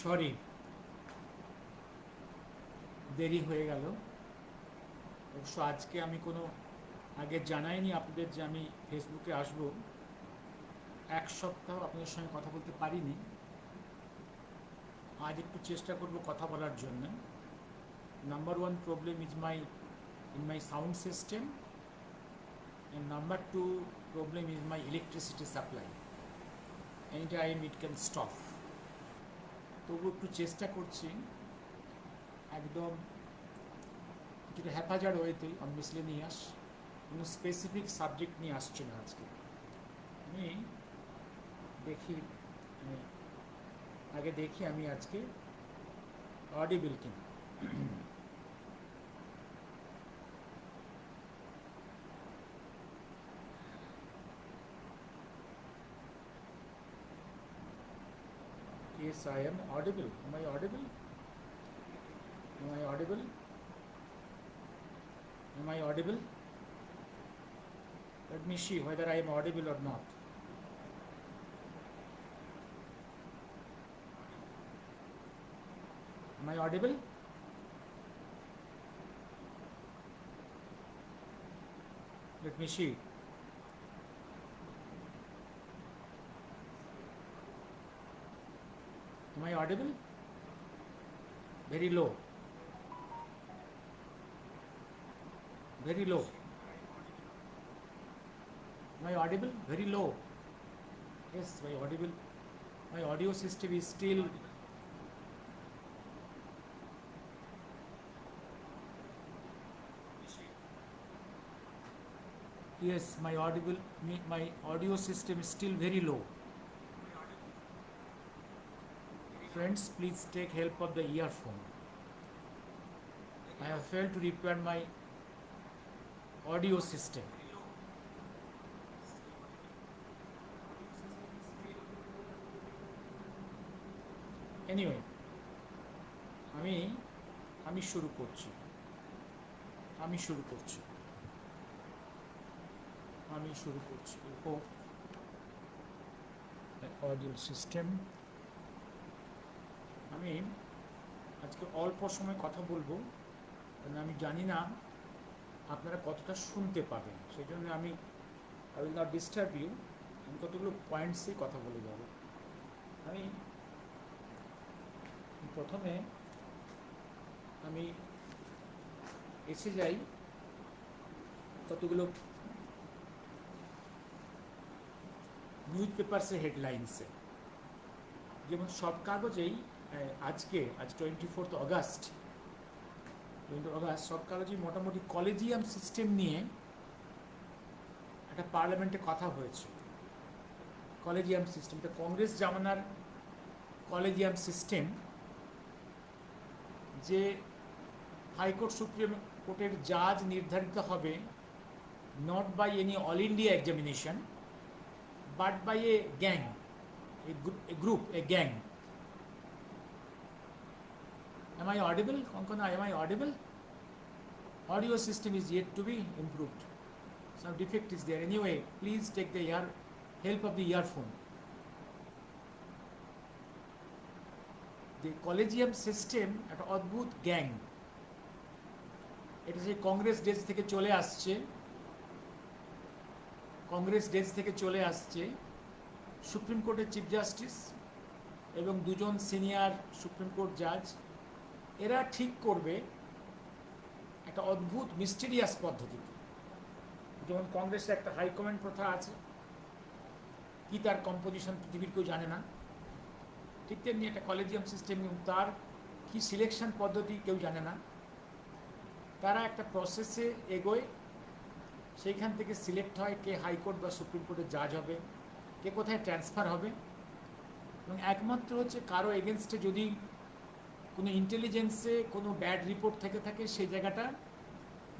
Sorry, দেরি হয়ে গেল। অবশ্য আজকে আমি কোনো আগে জানাইনি আপনাদের যে আমি ফেসবুকে আসব। এক সপ্তাহ আপনাদের সঙ্গে কথা বলতে পারিনি। আজ একটু চেষ্টা করব কথা বলার জন্য। Number one problem is in my sound system, and number two problem is my electricity supply. Anytime it can stop. তবু একটু চেষ্টা করছি একদম কিছুটা হ্যাপাজার্ড ওয়েতে মিসলেনিয়াস, কোনো স্পেসিফিক সাবজেক্ট নিয়ে আসছে না আজকে। আমি দেখি আগে দেখি আমি আজকে অডিবল কিনা। Yes, I am audible. Am I audible? Am I audible? Am I audible? Let me see whether I am audible or not. Am I audible? Let me see. Am I audible? Very low. Very low. Am I audible? Very low. Yes, my audible. My audio system is still. Yes, my audio system is still very low. Friends, please take help of the earphone. I have failed to repair my audio system. Anyway, আমি শুরু করছি। Audio system. আমি আজকে অল্প সময় কথা বলবো, কারণ আমি জানি না আপনারা কতটা শুনতে পাবেন। সেই জন্য I will not disturb you. আমি কতগুলো পয়েন্টসেই কথা বলে যাব। আমি প্রথমে এসে যাই কতগুলো নিউজ পেপারসের হেডলাইন্সে। যেমন সব কাগজেই আজ 24 অগাস্ট সব কাগজেই মোটামুটি কলেজিয়াম সিস্টেম নিয়ে একটা পার্লামেন্টে কথা হয়েছে। কলেজিয়াম সিস্টেম, এটা কংগ্রেস জামানার কলেজিয়াম সিস্টেম, যে হাইকোর্ট সুপ্রিম কোর্টের জাজ নির্ধারিত হবে not by any all India examination but by a gang, a group, a gang. Am I audible, Konkona? Am I audible? Audio system is yet to be improved. Some defect is there. Anyway, please take the help of the earphone. The collegium system একটা অদ্ভুত gang. এটা যে Congress days থেকে চলে আসছে। Supreme কোর্টের chief justice এবং দুজন সিনিয়র সুপ্রিম কোর্ট জাজ, এরা ঠিক করবে একটা অদ্ভুত মিস্টেরিয়াস পদ্ধতিতে। যেমন কংগ্রেসের একটা হাইকমান্ড প্রথা আছে, কি তার কম্পোজিশন পৃথিবীর কেউ জানে না, ঠিক তেমনি একটা কলেজিয়াম সিস্টেম, তার কি সিলেকশন পদ্ধতি কেউ জানে না। তারা একটা প্রসেসে এগোয়, সেইখান থেকে সিলেক্ট হয় কে হাইকোর্ট বা সুপ্রিম কোর্টের জাজ হবে, কে কোথায় ট্রান্সফার হবে। এবং একমাত্র হচ্ছে কারো এগেনস্টে যদি কোনো ইন্টেলিজেন্সে কোনো ব্যাড রিপোর্ট থেকে থাকে, সেই জায়গাটা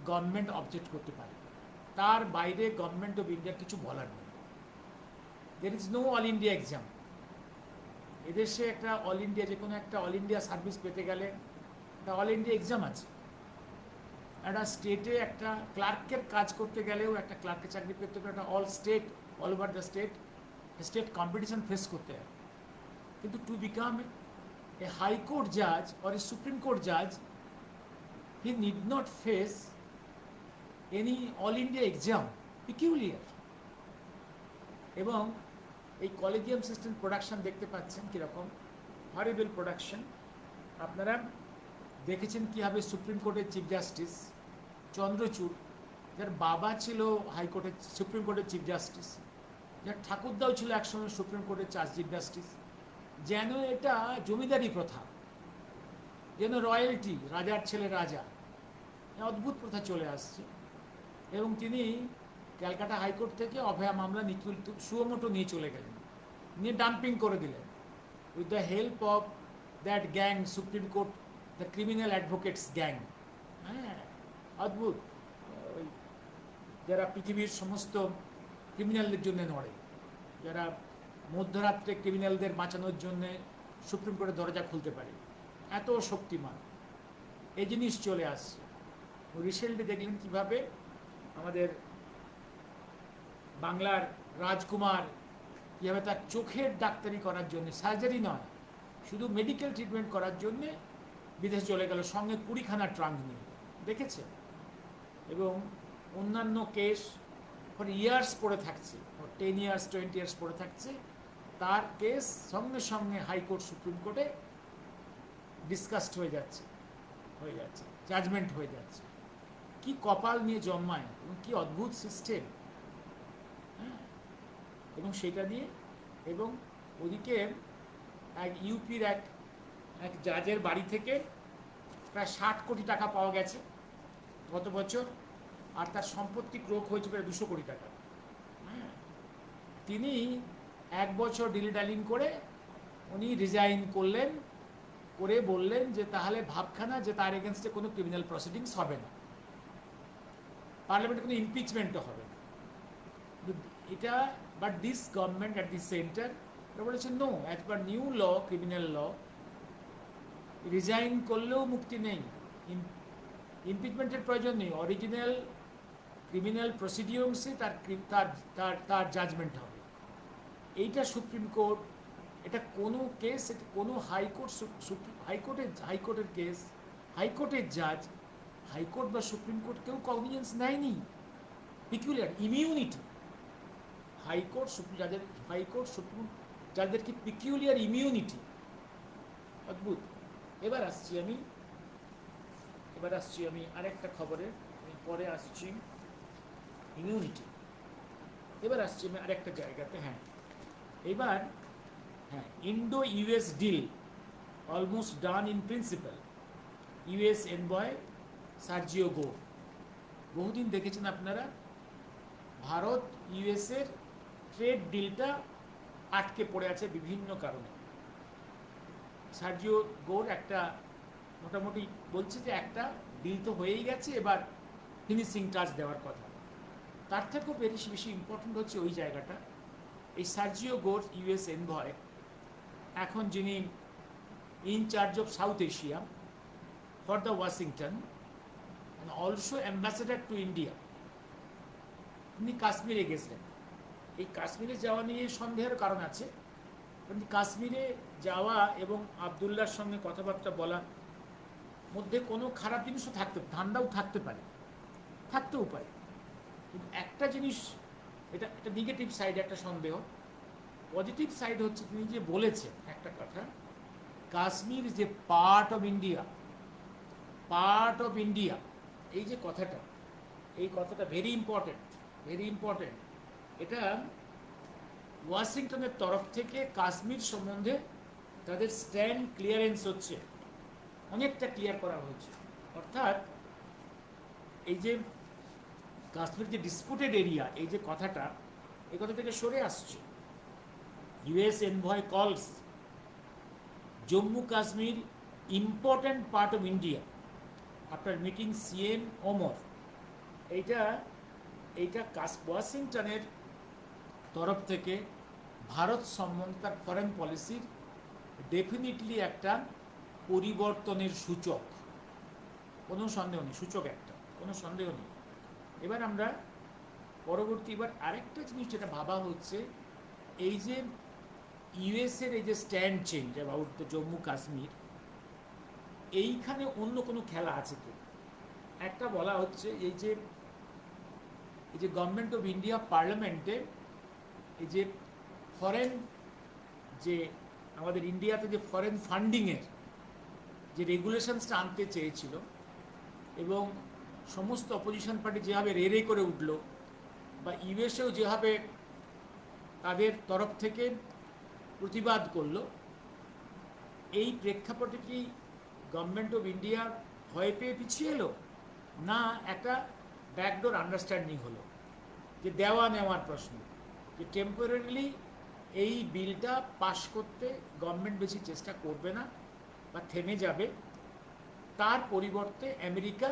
গভর্নমেন্ট অবজেক্ট করতে পারে। তার বাইরে গভর্নমেন্ট অফ ইন্ডিয়ার কিছু বলার নেই। There is no all India exam. এদেশে একটা অল ইন্ডিয়া, যে কোনো একটা অল ইন্ডিয়া সার্ভিস পেতে গেলে একটা অল ইন্ডিয়া এক্সাম আছে। একটা স্টেটে একটা ক্লার্কের কাজ করতে গেলেও, একটা ক্লার্কের চাকরি পেতে গেলে একটা all over the state competition face করতে হয়। কিন্তু to become a high court judge or a Supreme Court judge, he need not face any all India exam, peculiar. এবং এই কলেজিয়াম সিস্টেম প্রোডাকশন দেখতে পাচ্ছেন কীরকম হরিবল প্রোডাকশন। আপনারা দেখেছেন কীভাবে সুপ্রিম কোর্টের চিফ জাস্টিস চন্দ্রচূড়, যার বাবা ছিল হাইকোর্টের সুপ্রিম কোর্টের চিফ জাস্টিস, যার ঠাকুরদাও ছিল একসময় সুপ্রিম কোর্টের চিফ জাস্টিস, যেন এটা জমিদারি প্রথা, যেন রয়্যালটি, রাজার ছেলে রাজা, অদ্ভুত প্রথা চলে আসছে। এবং তিনি ক্যালকাটা হাইকোর্ট থেকে অভয়া মামলা নিখিল সুমোটো নিয়ে চলে গেলেন, নিয়ে ডাম্পিং করে দিলেন with the help of that gang, supreme court, the criminal advocates gang. হ্যাঁ, অদ্ভুত। ওই যারা পৃথিবীর সমস্ত ক্রিমিনালদের জন্য নড়ে, যারা মধ্যরাত্রে ক্রিমিনালদের বাঁচানোর জন্যে সুপ্রিম কোর্টের দরজা খুলতে পারে, এত শক্তিমান, এই জিনিস চলে আসছে। রিসেন্টলি দেখলেন কীভাবে আমাদের বাংলার রাজকুমার কীভাবে তার চোখের ডাক্তারি করার জন্য, সার্জারি নয়, শুধু মেডিকেল ট্রিটমেন্ট করার জন্যে বিদেশে চলে গেল, সঙ্গে 20খানা ট্রাঙ্ক নিয়ে, দেখেছে। এবং অন্যান্য কেস ফর ইয়ার্স পড়ে থাকছে, 10 ইয়ার্স 20 ইয়ার্স পড়ে থাকছে, তার কেস সঙ্গে সঙ্গে হাইকোর্ট সুপ্রিম কোর্টে ডিসকাসড হয়ে যাচ্ছে, জাজমেন্ট হয়ে যাচ্ছে। কি কপাল নিয়ে জন্মায় এবং কি অদ্ভুত সিস্টেম। হ্যাঁ, এবং সেটা দিয়ে, এবং ওদিকে এক ইউপির এক জাজের বাড়ি থেকে প্রায় 60 কোটি টাকা পাওয়া গেছে গত বছর, আর তার সম্পত্তি ক্রোক হয়েছে প্রায় 200 কোটি টাকা। হ্যাঁ, তিনি 1 বছর ডিলিডালিং করে উনি রিজাইন করলেন, করে বললেন যে তাহলে ভাবখানা যে তার এগেনস্টে কোনো ক্রিমিনাল প্রসিডিংস হবে না, পার্লামেন্টে কোনো ইমপিচমেন্টও হবে না। এটা but this government at this centre বলেছে নো, অ্যাজ পার নিউ ল, ক্রিমিনাল ল, রিজাইন করলেও মুক্তি নেই, ইমপিচমেন্টের প্রয়োজন নেই, অরিজিনাল ক্রিমিনাল প্রসিডিংসে তার জাজমেন্ট হবে। এইটা সুপ্রিম কোর্ট, এটা কোনো কেস, এটা কোনো হাইকোর্টের কেস, হাইকোর্টের জাজ, হাইকোর্ট বা সুপ্রিম কোর্ট কেউ কগনিজেন্স নেয়নি। পিকুলিয়ার ইমিউনিটি, হাইকোর্ট সুপ্রিম যাদের কি পিকুলিয়ার ইমিউনিটি, অদ্ভুত। এবার আসছি আমি আরেকটা খবরে, আমি পরে আসছি ইমিউনিটি। এবার আসছি আমি আরেকটা জায়গাতে। হ্যাঁ, এবার Indo US deal almost done in principle, US envoy Sergio Gor. বহুদিন দেখেছেন আপনারা ভারত ইউএসের ট্রেড ডিলটা আটকে পড়ে আছে বিভিন্ন কারণে। সার্জিও গোর একটা মোটামুটি বলছে যে একটা ডিল তো হয়েই গেছে, এবার ফিনিশিং টাচ দেওয়ার কথা। তার থেকেও বেশি ইম্পর্টেন্ট হচ্ছে ওই জায়গাটা, এই সার্জিও গোর ইউএস এনভয়, এখন যিনি in charge of South Asia for the Washington and also ambassador to India, তিনি কাশ্মীরে গেছিলেন। এই কাশ্মীরে যাওয়া নিয়ে সন্দেহের কারণ আছে, কিন্তু কাশ্মীরে যাওয়া এবং আবদুল্লাহর সঙ্গে কথাবার্তা বলার মধ্যে কোনো খারাপ জিনিসও ধান্দাও থাকতেও পারে। কিন্তু একটা জিনিস, এটা নেগেটিভ সাইড, একটা সন্দেহ। পজিটিভ সাইড হচ্ছে তিনি যে বলেছেন একটা কথা, কাশ্মীর যে পার্ট অফ ইন্ডিয়া, এই যে কথাটা, এই কথাটা ভেরি ইম্পর্টেন্ট। এটা ওয়াশিংটনের তরফ থেকে কাশ্মীর সম্বন্ধে তাদের স্ট্যান্ড ক্লিয়ারেন্স হচ্ছে, অনেকটা ক্লিয়ার করা হয়েছে। অর্থাৎ এই যে কাশ্মীর যে ডিসপুটেড এরিয়া, এই যে কথাটা, এই কথা থেকে সরে আসছে। ইউএস এনভয় কলস Jammu Kashmir important part of India after meeting CM Omar. এইটা ওয়াশিংটনের তরফ থেকে ভারত সম্বন্ধে তার ফরেন পলিসির ডেফিনিটলি একটা পরিবর্তনের সূচক, কোনো সন্দেহ নেই, কোনো সন্দেহ নেই। এবার আমরা পরবর্তী আরেকটা জিনিস যেটা ভাবা হচ্ছে, এই যে ইউএসের এই যে stand change about the Jammu Kashmir, এইখানে অন্য কোনো খেলা আছে কি? একটা বলা হচ্ছে এই যে গভর্নমেন্ট অফ ইন্ডিয়া পার্লামেন্টে এই যে ফরেন, যে আমাদের ইন্ডিয়াতে যে ফরেন ফান্ডিংয়ের যে রেগুলেশনসটা আনতে চেয়েছিল, এবং সমস্ত অপোজিশন পার্টি যেভাবে রে করে উঠল, বা ইউএসএও যেভাবে তাদের তরফ থেকে প্রতিবাদ করলো, এই প্রেক্ষাপটে কি গভর্নমেন্ট অফ ইন্ডিয়া ভয় পেয়ে পিছিয়ে এলো, না একটা ব্যাকডোর আন্ডারস্ট্যান্ডিং হলো যে দেওয়া নেওয়ার প্রশ্ন, যে টেম্পোরারিলি এই বিলটা পাশ করতে গভর্নমেন্ট বেশি চেষ্টা করবে না বা থেমে যাবে, তার পরিবর্তে আমেরিকা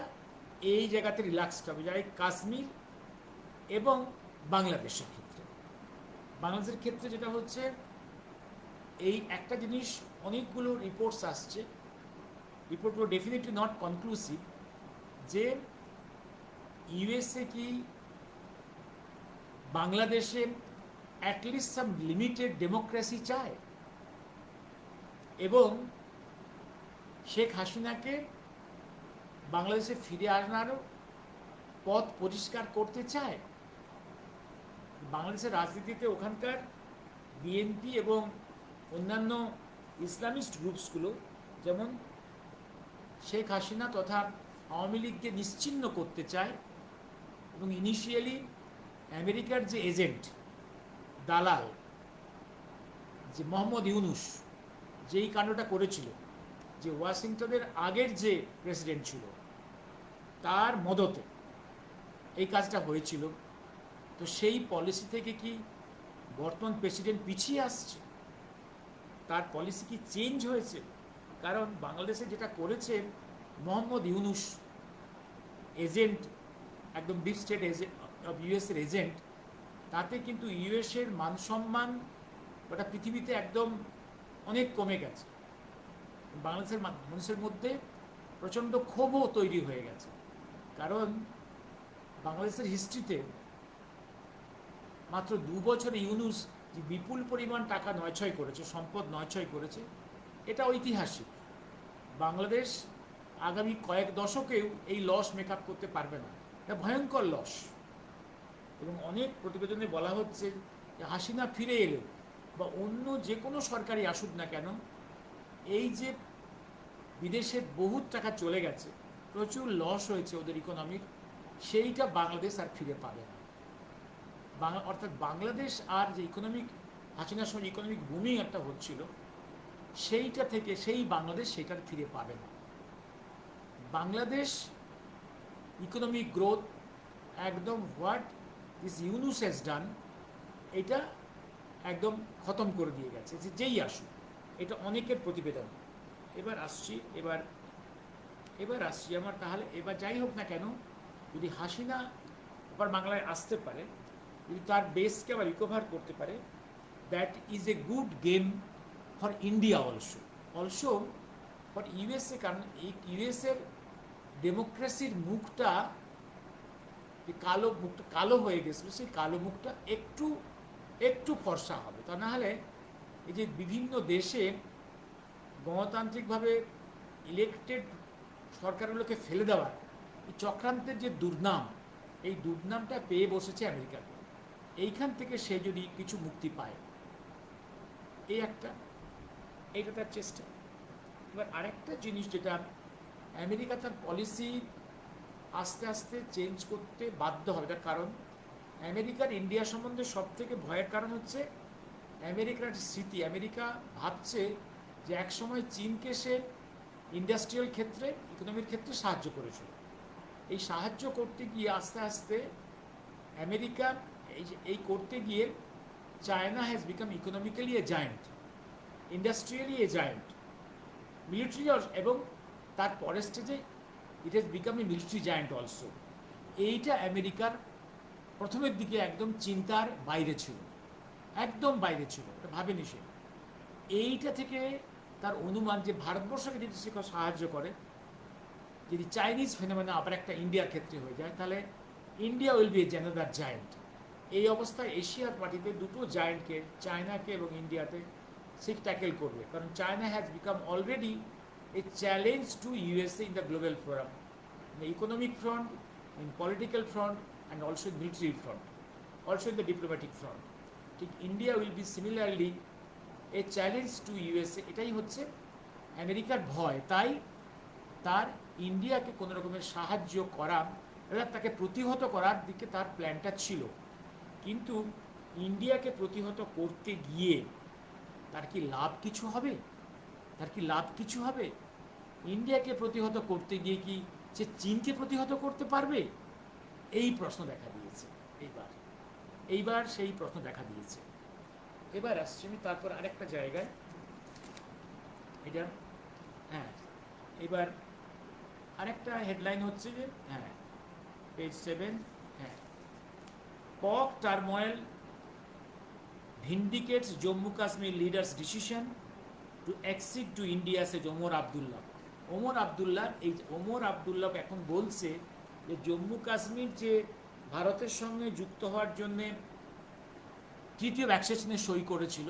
এই জায়গাতে রিল্যাক্সড হবে, যারা কাশ্মীর এবং বাংলাদেশের ক্ষেত্রে। বাংলাদেশের ক্ষেত্রে যেটা হচ্ছে, এই একটা জিনিস, অনেকগুলো রিপোর্টস আসছে, রিপোর্টগুলো ডেফিনেটলি নট কনক্লুসিভ, যে ইউএসএ কি বাংলাদেশে অ্যাটলিস্ট সাম লিমিটেড ডেমোক্রেসি চায়, এবং শেখ হাসিনাকে বাংলাদেশে ফিরে আনারও পথ পরিষ্কার করতে চায়। বাংলাদেশের রাজনীতিতে ওখানকার বিএনপি এবং অন্যান্য ইসলামিস্ট গ্রুপসগুলো যেমন শেখ হাসিনা তথা আওয়ামী লীগকে নিশ্চিহ্ন করতে চায়, এবং ইনিশিয়ালি আমেরিকার যে এজেন্ট, দালাল, যে মোহাম্মদ ইউনুস যেই কাণ্ডটা করেছিল, যে ওয়াশিংটনের আগের যে প্রেসিডেন্ট ছিল তার মদতে এই কাজটা হয়েছিল, তো সেই পলিসি থেকে কি বর্তমান প্রেসিডেন্ট পিছিয়ে আসছে? তার পলিসি কি চেঞ্জ হয়েছে? কারণ বাংলাদেশে যেটা করেছে মোহাম্মদ ইউনুস, এজেন্ট, একদম ডিপ স্টেট এজেন্ট অফ ইউএসের এজেন্ট, তাতে কিন্তু ইউএসের মান সম্মান ওটা পৃথিবীতে একদম অনেক কমে গেছে। বাংলাদেশের মানুষের মধ্যে প্রচণ্ড ক্ষোভও তৈরি হয়ে গেছে, কারণ বাংলাদেশের হিস্ট্রিতে মাত্র 2 বছরে ইউনুস যে বিপুল পরিমাণ টাকা নয়ছয় করেছে, সম্পদ নয়ছয় করেছে, এটা ঐতিহাসিক। বাংলাদেশ আগামী কয়েক দশকেও এই লস মেকআপ করতে পারবে না, এটা ভয়ঙ্কর লস। এবং অনেক প্রতিবেদনে বলা হচ্ছে যে হাসিনা ফিরে এলে বা অন্য যে কোনো সরকারি আসুক না কেন, এই যে বিদেশে বহুত টাকা চলে গেছে, প্রচুর লস হয়েছে ওদের ইকোনমির, সেইটা বাংলাদেশ আর ফিরে পাবে না। অর্থাৎ বাংলাদেশ আর যে ইকোনমিক, হাসিনার সময় ইকোনমিক বুমিং একটা হচ্ছিল, সেইটা থেকে সেই বাংলাদেশ সেটার ফিরে পাবে না। বাংলাদেশ ইকোনমিক গ্রোথ একদম what this Yunus has done, এটা একদম খতম করে দিয়ে গেছে, যে যেই আসুক। এটা অনেকের প্রতিবেদন। এবার আসছি আমার, তাহলে এবার যাই হোক না কেন, যদি হাসিনা আবার বাংলায় আসতে পারে, যদি তার বেসকে আবার রিকভার করতে পারে, that is a good game for India also for USA. কারণ এই ইউএসএর ডেমোক্রেসির মুখটা, যে কালো হয়ে গেছিল, সেই কালো মুখটা একটু ফর্সা হবে। তা না হলে এই যে বিভিন্ন দেশে গণতান্ত্রিকভাবে ইলেক্টেড সরকারগুলোকে ফেলে দেওয়ার এই চক্রান্তের যে দুর্নাম, এই দুর্নামটা পেয়ে বসেছে আমেরিকাকে। এইখান থেকে সে যদি কিছু মুক্তি পায়, এইটা তার চেষ্টা। এবার আরেকটা জিনিস, যেটা আমেরিকা তার পলিসি আস্তে আস্তে চেঞ্জ করতে বাধ্য হবে, তার কারণ আমেরিকার ইন্ডিয়া সম্বন্ধে সব থেকে ভয়ের কারণ হচ্ছে আমেরিকার স্মৃতি। আমেরিকা ভাবছে যে একসময় চীনকে সে ইন্ডাস্ট্রিয়াল ক্ষেত্রে, ইকোনমির ক্ষেত্রে সাহায্য করেছিল। এই সাহায্য করতে গিয়ে আস্তে আস্তে আমেরিকা এই করতে গিয়ে China has become economically A giant, industrially A giant, military, এবং তার পরের স্টেজে it has become a military giant also. এইটা আমেরিকার প্রথমের দিকে একদম চিন্তার বাইরে ছিল, একদম বাইরে ছিল, এটা ভাবেনি সে। এইটা থেকে তার অনুমান যে ভারতবর্ষকে যদি সে সাহায্য করে, যদি চাইনিজ ফেনোমেনা আবার একটা ইন্ডিয়ার ক্ষেত্রে হয়ে যায়, তাহলে India will B A another giant. এই অবস্থায় এশিয়ার মাটিতে দুটো জায়েন্টকে, চায়নাকে এবং ইন্ডিয়াতে সে ট্যাকেল করবে, কারণ China has become already a challenge to USA in the global forum, in the economic front, in political front, and also in military front, also in the diplomatic front. ঠিক India will be similarly a challenge to USA. এটাই হচ্ছে আমেরিকার ভয়। তাই তার ইন্ডিয়াকে কোনো রকমের সাহায্য করা এবং তাকে প্রতিহত করার দিকে তার প্ল্যানটা ছিল। কিন্তু ইন্ডিয়াকে প্রতিহত করতে গিয়ে তার কি লাভ কিছু হবে? তার কি লাভ কিছু হবে? ইন্ডিয়াকে প্রতিহত করতে গিয়ে কি সে চীনকে প্রতিহত করতে পারবে? এই প্রশ্ন দেখা দিয়েছে এইবার সেই প্রশ্ন দেখা দিয়েছে। এবার আসছি আমি তারপর আরেকটা জায়গায়, এটা হ্যাঁ, এবার আরেকটা হেডলাইন হচ্ছে যে page 7, Pak turmoil vindicates Jammu Kashmir leaders decision to accede to India, সে ওমর আবদুল্লাহ। ওমর আবদুল্লাহ এখন বলছে যে জম্মু কাশ্মীর যে ভারতের সঙ্গে যুক্ত হওয়ার জন্যে ট্রিটি অফ অ্যাকসেশনে সই করেছিল,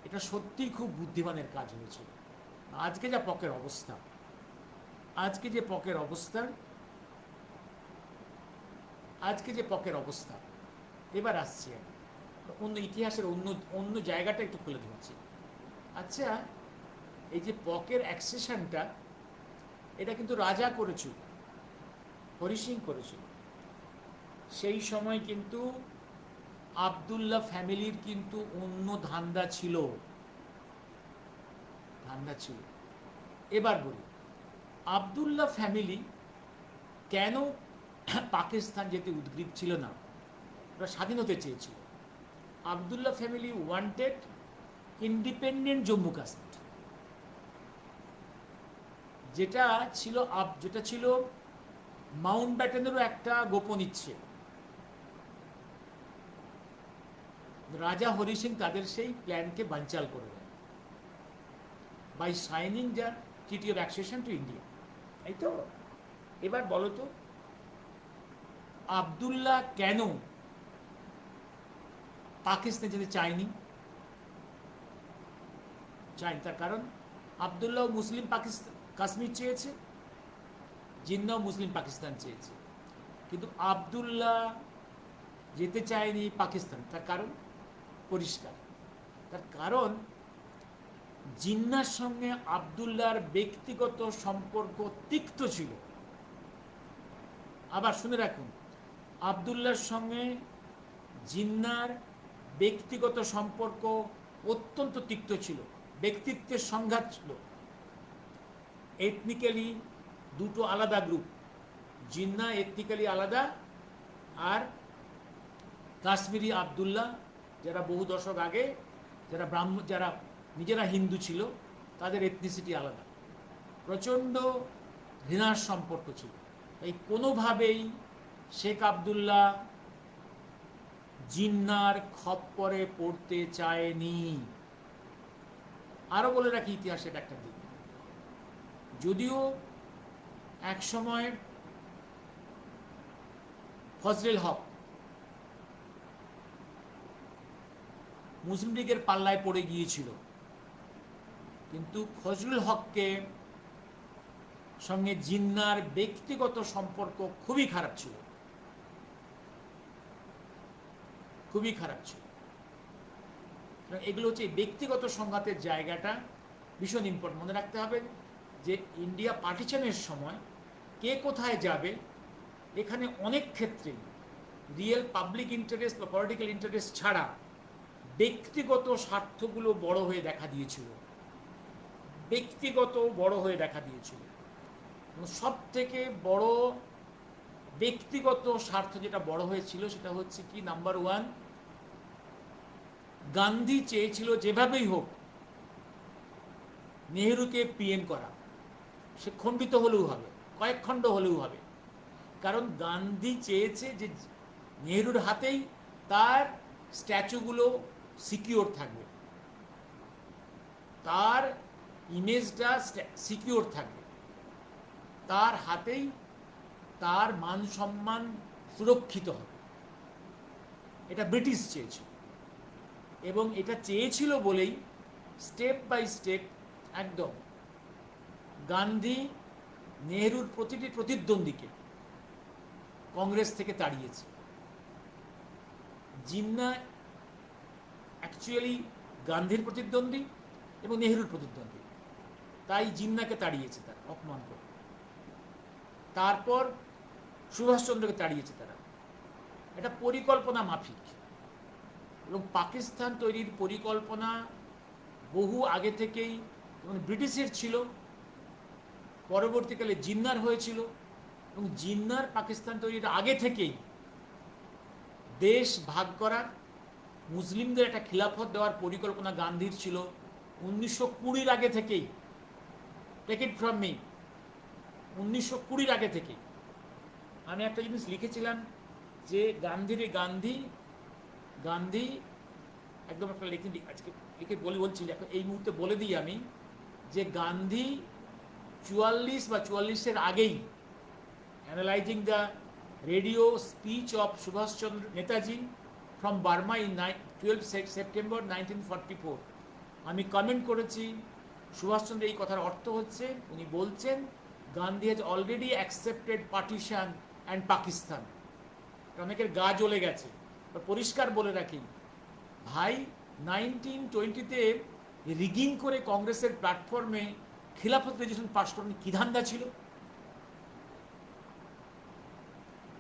এটা সত্যিই খুব বুদ্ধিমানের কাজ হয়েছিল। আজকে যে পকের অবস্থা, এবার আসছি অন্য ইতিহাসের অন্য জায়গাটা একটু খুলে ধরছি। আচ্ছা, এই যে পকের অ্যাকসেশনটা, এটা কিন্তু রাজা করেছিল, হরি সিং করেছিল। সেই সময় কিন্তু আবদুল্লাহ ফ্যামিলির কিন্তু অন্য ধান্দা ছিল। এবার বলি, আবদুল্লাহ ফ্যামিলি কেন পাকিস্তান যেতে উদ্গ্রীব ছিল না? ওরা স্বাধীনতা চেয়েছিল। Abdullah family wanted independent Jammu Kashmir, যেটা ছিল মাউন্ট ব্যাটেনেরও একটা গোপন ইচ্ছে। রাজা হরি সিং তাদের সেই প্ল্যানকে বানচাল করে দেন by signing the treaty of accession to India. এই তো, এবার বলো তো, আবদুল্লাহ কেন পাকিস্তান যেতে চায়নি? তার কারণ আবদুল্লাহ মুসলিম কাশ্মীর চেয়েছে, জিন্নাও মুসলিম পাকিস্তান চেয়েছে, কিন্তু আবদুল্লাহ যেতে চায়নি পাকিস্তান। তার কারণ পরিষ্কার, তার কারণ জিন্নার সঙ্গে আবদুল্লাহর ব্যক্তিগত সম্পর্ক তিক্ত ছিল। আবার শুনে রাখুন, আবদুল্লাহর সঙ্গে জিন্নার ব্যক্তিগত সম্পর্ক অত্যন্ত তিক্ত ছিল, ব্যক্তিত্বের সংঘাত ছিল। এথনিক্যালি দুটো আলাদা গ্রুপ, জিন্না এথনিক্যালি আলাদা, আর কাশ্মীরি আবদুল্লাহ যারা বহু দশক আগে যারা নিজেরা হিন্দু ছিল, তাদের এথনিসিটি আলাদা। প্রচণ্ড ঘৃণার সম্পর্ক ছিল। এই কোনোভাবেই শেখ আবদুল্লাহ জিন্নার খপ্পরে পড়তে চায়নি। আরো বলে রাখি ইতিহাসের একটা দিক, যদিও এক সময় ফজলুল হক মুসলিম লীগের পাল্লায় পড়ে গিয়েছিল, কিন্তু ফজলুল হককে সঙ্গে জিন্নার ব্যক্তিগত সম্পর্ক খুবই খারাপ ছিল। এগুলো হচ্ছে ব্যক্তিগত সংঘাতের জায়গাটা ভীষণ ইম্পর্টেন্ট। মনে রাখতে হবে যে ইন্ডিয়া পার্টিশনের সময় কে কোথায় যাবে, এখানে অনেক ক্ষেত্রেই রিয়েল পাবলিক ইন্টারেস্ট বা পলিটিক্যাল ইন্টারেস্ট ছাড়া ব্যক্তিগত স্বার্থগুলো বড় হয়ে দেখা দিয়েছিল। সব থেকে বড় ব্যক্তিগত স্বার্থ যেটা বড় হয়েছিল সেটা হচ্ছে কি, নাম্বার 1, গান্ধী চেয়েছিল যেভাবেই হোক নেহরুকে পিএম করা, সে খণ্ডিত হলেও হবে, কয়েক খণ্ড হলেও হবে। কারণ গান্ধী চেয়েছে যে নেহরুর হাতেই তার স্ট্যাচুগুলো সিকিউর থাকবে, তার ইমেজটা সিকিউর থাকবে, তার হাতেই তার মান সম্মান সুরক্ষিত হবে। এটা ব্রিটিশ চেয়েছিল, এবং এটা চেয়েছিল বলেই স্টেপ বাই স্টেপ একদম গান্ধী নেহরুর প্রতিটি প্রতিদ্বন্দ্বীকে কংগ্রেস থেকে তাড়িয়েছে। জিন্না অ্যাকচুয়ালি গান্ধীর প্রতিদ্বন্দ্বী এবং নেহরুর প্রতিদ্বন্দ্বী, তাই জিন্নাকে তাড়িয়েছে তারা অপমান করে। তারপর সুভাষচন্দ্রকে তাড়িয়েছে তারা। এটা পরিকল্পনা মাফিক, এবং পাকিস্তান তৈরির পরিকল্পনা বহু আগে থেকেই এবং ব্রিটিশের ছিল, পরবর্তীকালে জিন্নার হয়েছিল, এবং জিন্নার পাকিস্তান তৈরির আগে থেকেই দেশ ভাগ করার, মুসলিমদের একটা খিলাফত দেওয়ার পরিকল্পনা গান্ধীর ছিল 1920 আগে থেকেই। টেক ইট ফ্রম মি, 1920 আগে থেকেই। আমি একটা জিনিস লিখেছিলাম যে গান্ধী একদম একটা আজকে লিখে বলছি, এখন এই মুহূর্তে বলে দিই আমি যে গান্ধী 44 বা 44-এর আগেই, analysing the radio speech of Subhash Chandra Netaji from Burma in 12 September 1944, আমি কমেন্ট করেছি সুভাষচন্দ্র এই কথার অর্থ হচ্ছে, উনি বলছেন Gandhi has already accepted partition and Pakistan. অনেকের গা জ্বলে গেছে। পরিষ্কার বলে রাখি ভাই, 1920-তে রিগিং করে কংগ্রেসের প্ল্যাটফর্মে খিলাফত রেজলিউশন পাস করানোর কি ধান্দা ছিল?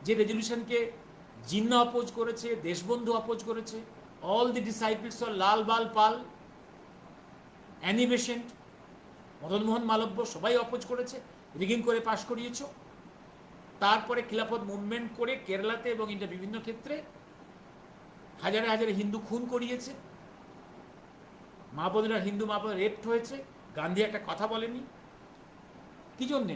যে রেজলিউশনকে জিন্না অপোজ করেছে, দেশবন্ধু অপোজ করেছে, all the disciples of Lal Bal Pal, Annie Besant, Madanmohan Malaviya সবাই অপোজ করেছে, রিগিং করে পাশ করিয়েছ। তারপরে খিলাফত মুভমেন্ট করে কেরালাতে এবং ইন্ডিয়া বিভিন্ন ক্ষেত্রে হাজারে হাজারে হিন্দু খুন করিয়েছে, মা বোনেরা, হিন্দু মা বোনেরা রেপ্ট হয়েছে। গান্ধী একটা কথা বলেনি কি জন্যে?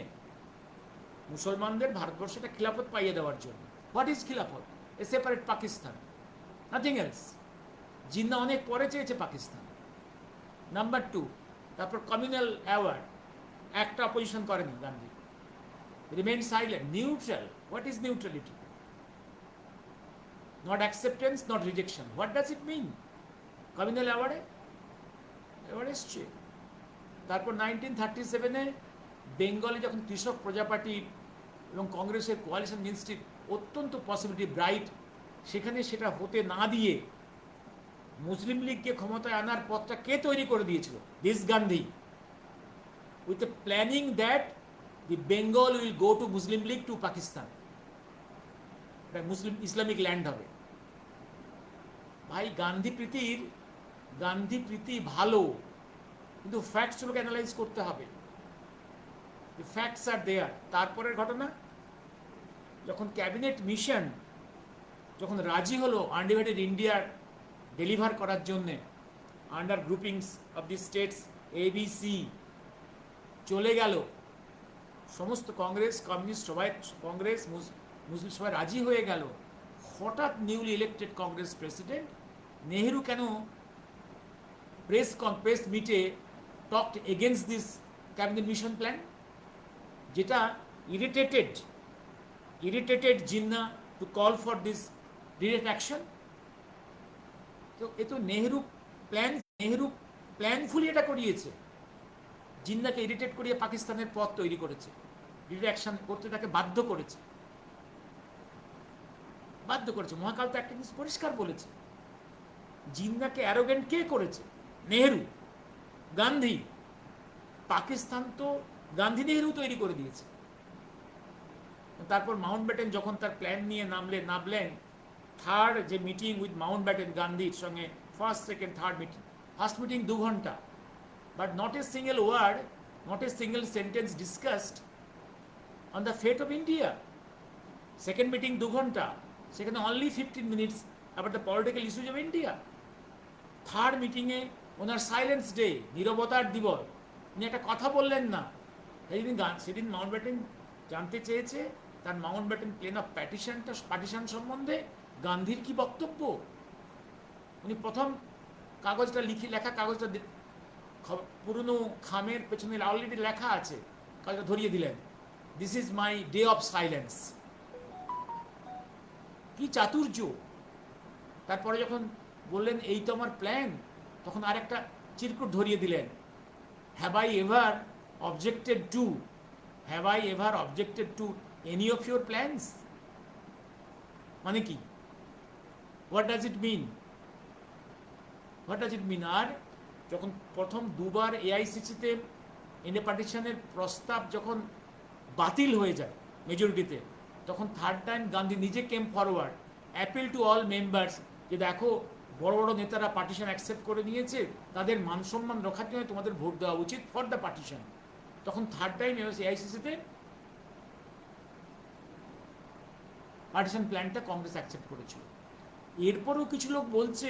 মুসলমানদের ভারতবর্ষে একটা খিলাফত পাইয়ে দেওয়ার জন্য। হোয়াট ইজ খিলাফত? A separate Pakistan, nothing else. Jinnah অনেক পরে চেয়েছে পাকিস্তান। নাম্বার 2, তারপর কমিউনাল অ্যাওয়ার্ড, একটা অপোজিশন করেনি Gandhi, remain silent, neutral. What is neutrality? Not acceptance, not rejection. What does it mean? Communal অ্যাওয়ার্ডে এবার এসছে। তারপর 1937-এ বেঙ্গলে যখন কৃষক প্রজা পার্টি এবং কংগ্রেসের কোয়ালিশন মিনিস্ট্রি অত্যন্ত পসিবিলিটি ব্রাইট, সেখানে সেটা হতে না দিয়ে মুসলিম লীগকে ক্ষমতায় আনার পথটা কে তৈরি করে দিয়েছিল? This Gandhi, with a planning that the Bengal will go to Muslim League to Pakistan, Muslim Islamic land হবে। ভাই, গান্ধী প্রীতি ভালো, কিন্তু ফ্যাক্টসগুলোকে অ্যানালাইজ করতে হবে। ফ্যাক্টস আর দেয়ার। তারপরের ঘটনা, যখন ক্যাবিনেট মিশন যখন রাজি হলো আনডিভাইডেড ইন্ডিয়ার ডেলিভার করার জন্যে, under groupings of the states ABC, চলে গেল সমস্ত কংগ্রেস, কমিউনিস্ট সবাই, কংগ্রেস মুসলিম সবাই রাজি হয়ে গেল। হঠাৎ newly elected Congress president Nehru কেন প্রেস মিটে talked against this cabinet mission plan, যেটা irritated Jinnah to call for this direct action. তো এ তো নেহেরু প্ল্যানফুলি এটা করিয়েছে, জিন্নাকে ইরিটেট করিয়ে পাকিস্তানের পথ তৈরি করেছে, ডিরেক্ট অ্যাকশন করতে তাকে বাধ্য করেছে। মহাকাল তো একটা জিনিস পরিষ্কার বলেছে, জিন্নাকে অ্যারোগেন্ট কে করেছে? নেহেরু, গান্ধী। পাকিস্তান তো গান্ধী নেহেরু তৈরি করে দিয়েছে। তারপর মাউন্টব্যাটেন যখন তার প্ল্যান নিয়ে নামলেন, থার্ড যে মিটিং উইথ মাউন্টব্যাটেন গান্ধীর সঙ্গে, first second third meeting, first meeting 2 ঘন্টা, but not a single word, not a single sentence discussed on the fate of India. Second meeting 2 ঘন্টা, সেখানে only 15 minutes about the political issues of India. Third মিটিংয়ে ওনার silence day, নীরবতার দিবস, উনি একটা কথা বললেন না। সেদিন মাউন্টব্যাটেন জানতে চেয়েছে তার মাউন্টব্যাটেন প্লেন অফ পার্টিশন সম্বন্ধে গান্ধীর কি বক্তব্য। উনি প্রথম লেখা কাগজটা পুরনো খামের পেছনে অলরেডি লেখা আছে, কাগজটা ধরিয়ে দিলেন, this is my day of silence. কি চাতুর্য! তারপরে যখন বললেন এই তো আমার প্ল্যান, তখন আরেকটা চিরকুট ধরিয়ে দিলেন, have I ever objected to any of your plans? মানে কি? হোয়াট ডাজ ইট মিন? আর যখন প্রথম দুবার এআইসিসিতে ইন্ডিয়া পার্টিশনের প্রস্তাব যখন বাতিল হয়ে যায় মেজরিটিতে, তখন থার্ড টাইম গান্ধী নিজে came forward, appeal to all members, যে দেখো বড় বড় নেতারা পার্টিশন অ্যাকসেপ্ট করে নিয়েছে, তাদের মান সম্মান রক্ষার জন্য তোমাদের ভোট দেওয়া উচিত ফর দ্য পার্টিশন। তখন থার্ড টাইম এআইসিসিতে পার্টিশন প্ল্যানটা কংগ্রেস অ্যাকসেপ্ট করেছিল। এরপরেও কিছু লোক বলছে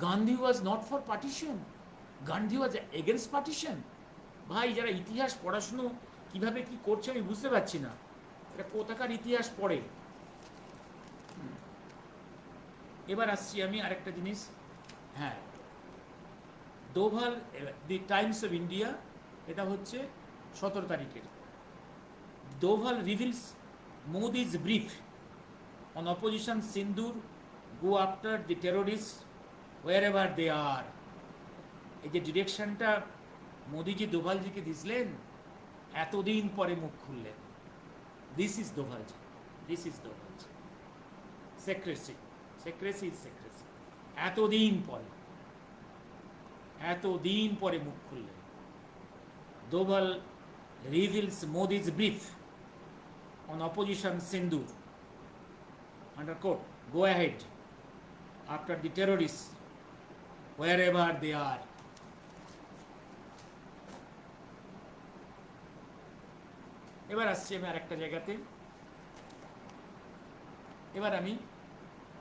Gandhi was not for partition, Gandhi was against partition. ভাই, যারা ইতিহাস পড়াশুনো কিভাবে কি করছে আমি বুঝতে পারছি না, এটা কোথাকার ইতিহাস পড়ে। এবার আসছি আমি আরেকটা জিনিস। হ্যাঁ, Doval, the Times of India, এটা হচ্ছে 17 তারিখের। Doval reveals Modi's brief on opposition Sindoor go after the terrorist wherever they are. এই যে ডিরেকশনটা মোদিজি দোভালজিকে দিয়েছিলেন, এতদিন পরে মুখ খুললেন। This is Dovalji. Secrecy is secrecy. এতদিন পরে মুখ খুললেন। Doval reveals Modi's brief on opposition Sindoor under quote go ahead after the terrorist wherever they are. এবার আসছি আমি আরেকটা জায়গাতে। এবার আমি,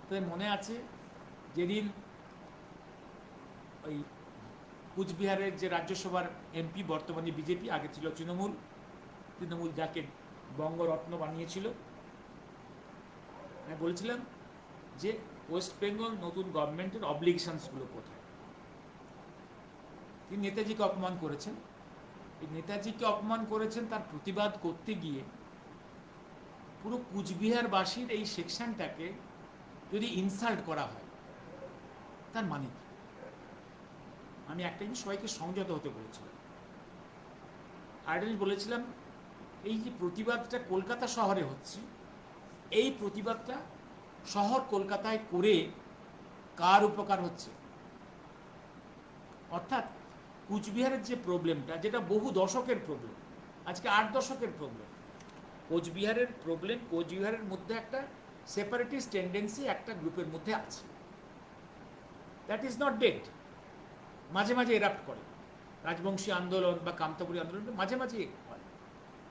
তোদের মনে আছে যেদিন ওই কুচবিহারের যে রাজ্যসভার এমপি, বর্তমানে বিজেপি, আগে ছিল তৃণমূল যাকে বঙ্গরত্ন বানিয়েছিল, আমি বলছিলাম যে ওয়েস্ট বেঙ্গল নতুন গভর্নমেন্টের অব্লিগেশনসগুলো কোথায়। তিনি নেতাজিকে অপমান করেছেন। এই নেতাজিকে অপমান করেছেন, তার প্রতিবাদ করতে গিয়ে পুরো কুচবিহারবাসীর এই সেকশনটাকে যদি ইনসাল্ট করা হয়, তার মানে কি? আমি একটা জিনিস সবাইকে সংযত হতে বলেছিলাম। আর একটা জিনিস বলেছিলাম, এই যে প্রতিবাদটা কলকাতা শহরে হচ্ছে, এই প্রতিবাদটা শহর কলকাতায় করে কার উপকার হচ্ছে? অর্থাৎ কুচবিহারের যে প্রবলেমটা, যেটা বহু দশকের প্রবলেম, আজকে 8 দশকের প্রবলেম, কোচবিহারের মধ্যে একটা সেপারেটিস্ট টেন্ডেন্সি একটা গ্রুপের মধ্যে আছে। That is not dead. মাঝে মাঝে এরাপ্ট করে, রাজবংশী আন্দোলন বা কামতাপুরী আন্দোলন মাঝে মাঝে হয়,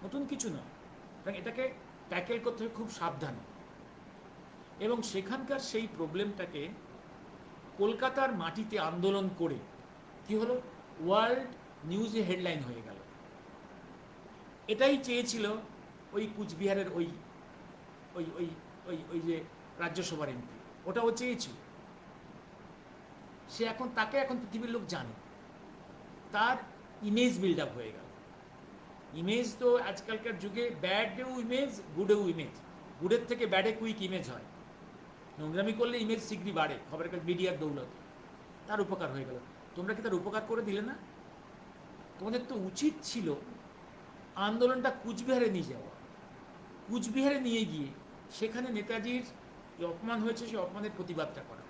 নতুন কিছু নয়। এটাকে ট্যাকেল করতে হবে খুব সাবধানে। এবং সেখানকার সেই প্রবলেমটাকে কলকাতার মাটিতে আন্দোলন করে কি হলো, ওয়ার্ল্ড নিউজে হেডলাইন হয়ে গেল। এটাই চেয়েছিল ওই কুচবিহারের ওই ওই ওই ওই ওই যে রাজ্যসভার এমপি, ওটাও চেয়েছিল। তাকে এখন পৃথিবীর লোক জানে, তার ইমেজ বিল্ড আপ হয়ে গেল। ইমেজ তো আজকালকার যুগে ব্যাডেও ইমেজ, গুডেও ইমেজ। গুডের থেকে ব্যাডে কুইক ইমেজ হয়। নোংরামি করলে ইমেজ শীঘ্রই বাড়ে, খবরের কাছে মিডিয়ার দৌলতে। তার উপকার হয়ে গেল। তোমরা কি তার উপকার করে দিলে না? তোমাদের তো উচিত ছিল আন্দোলনটা কুচবিহারে নিয়ে যাওয়া। কুচবিহারে নিয়ে গিয়ে সেখানে নেতাজির যে অপমান হয়েছে সেই অপমানের প্রতিবাদটা করা,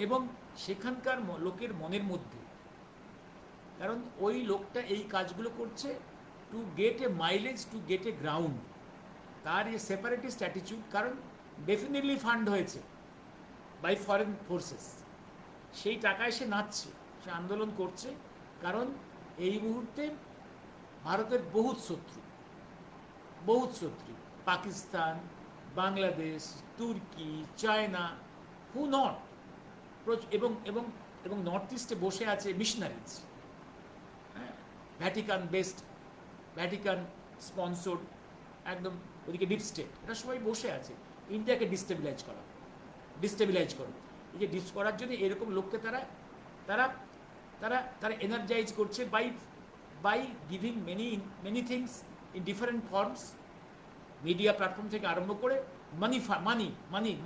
এবং সেখানকার লোকের মনের মধ্যে, কারণ ওই লোকটা এই কাজগুলো করছে to get A mileage, to get A ground, তার এই সেপারেটিস্ট অ্যাটিটিউড, কারণ ডেফিনেটলি ফান্ড হয়েছে বাই ফরেন ফোর্সেস, সেই টাকায় সে নাচছে, সে আন্দোলন করছে। কারণ এই মুহূর্তে ভারতের বহুত শত্রু, পাকিস্তান, বাংলাদেশ, তুর্কি, চায়না, হু নট, এবং এবং এবং নর্থ ইস্টে বসে আছে মিশনারিজ, হ্যাঁ, ভ্যাটিকান স্পন্সর্ড, একদম ওদিকে ডিপ স্টেট, এরা সবাই বসে আছে ইন্ডিয়াকে ডিস্টেবিলাইজ করা। এই যে করার জন্য এরকম লোককে তারা তারা তারা তারা এনার্জাইজ করছে by giving many things in different forms, media platform থেকে আরম্ভ করে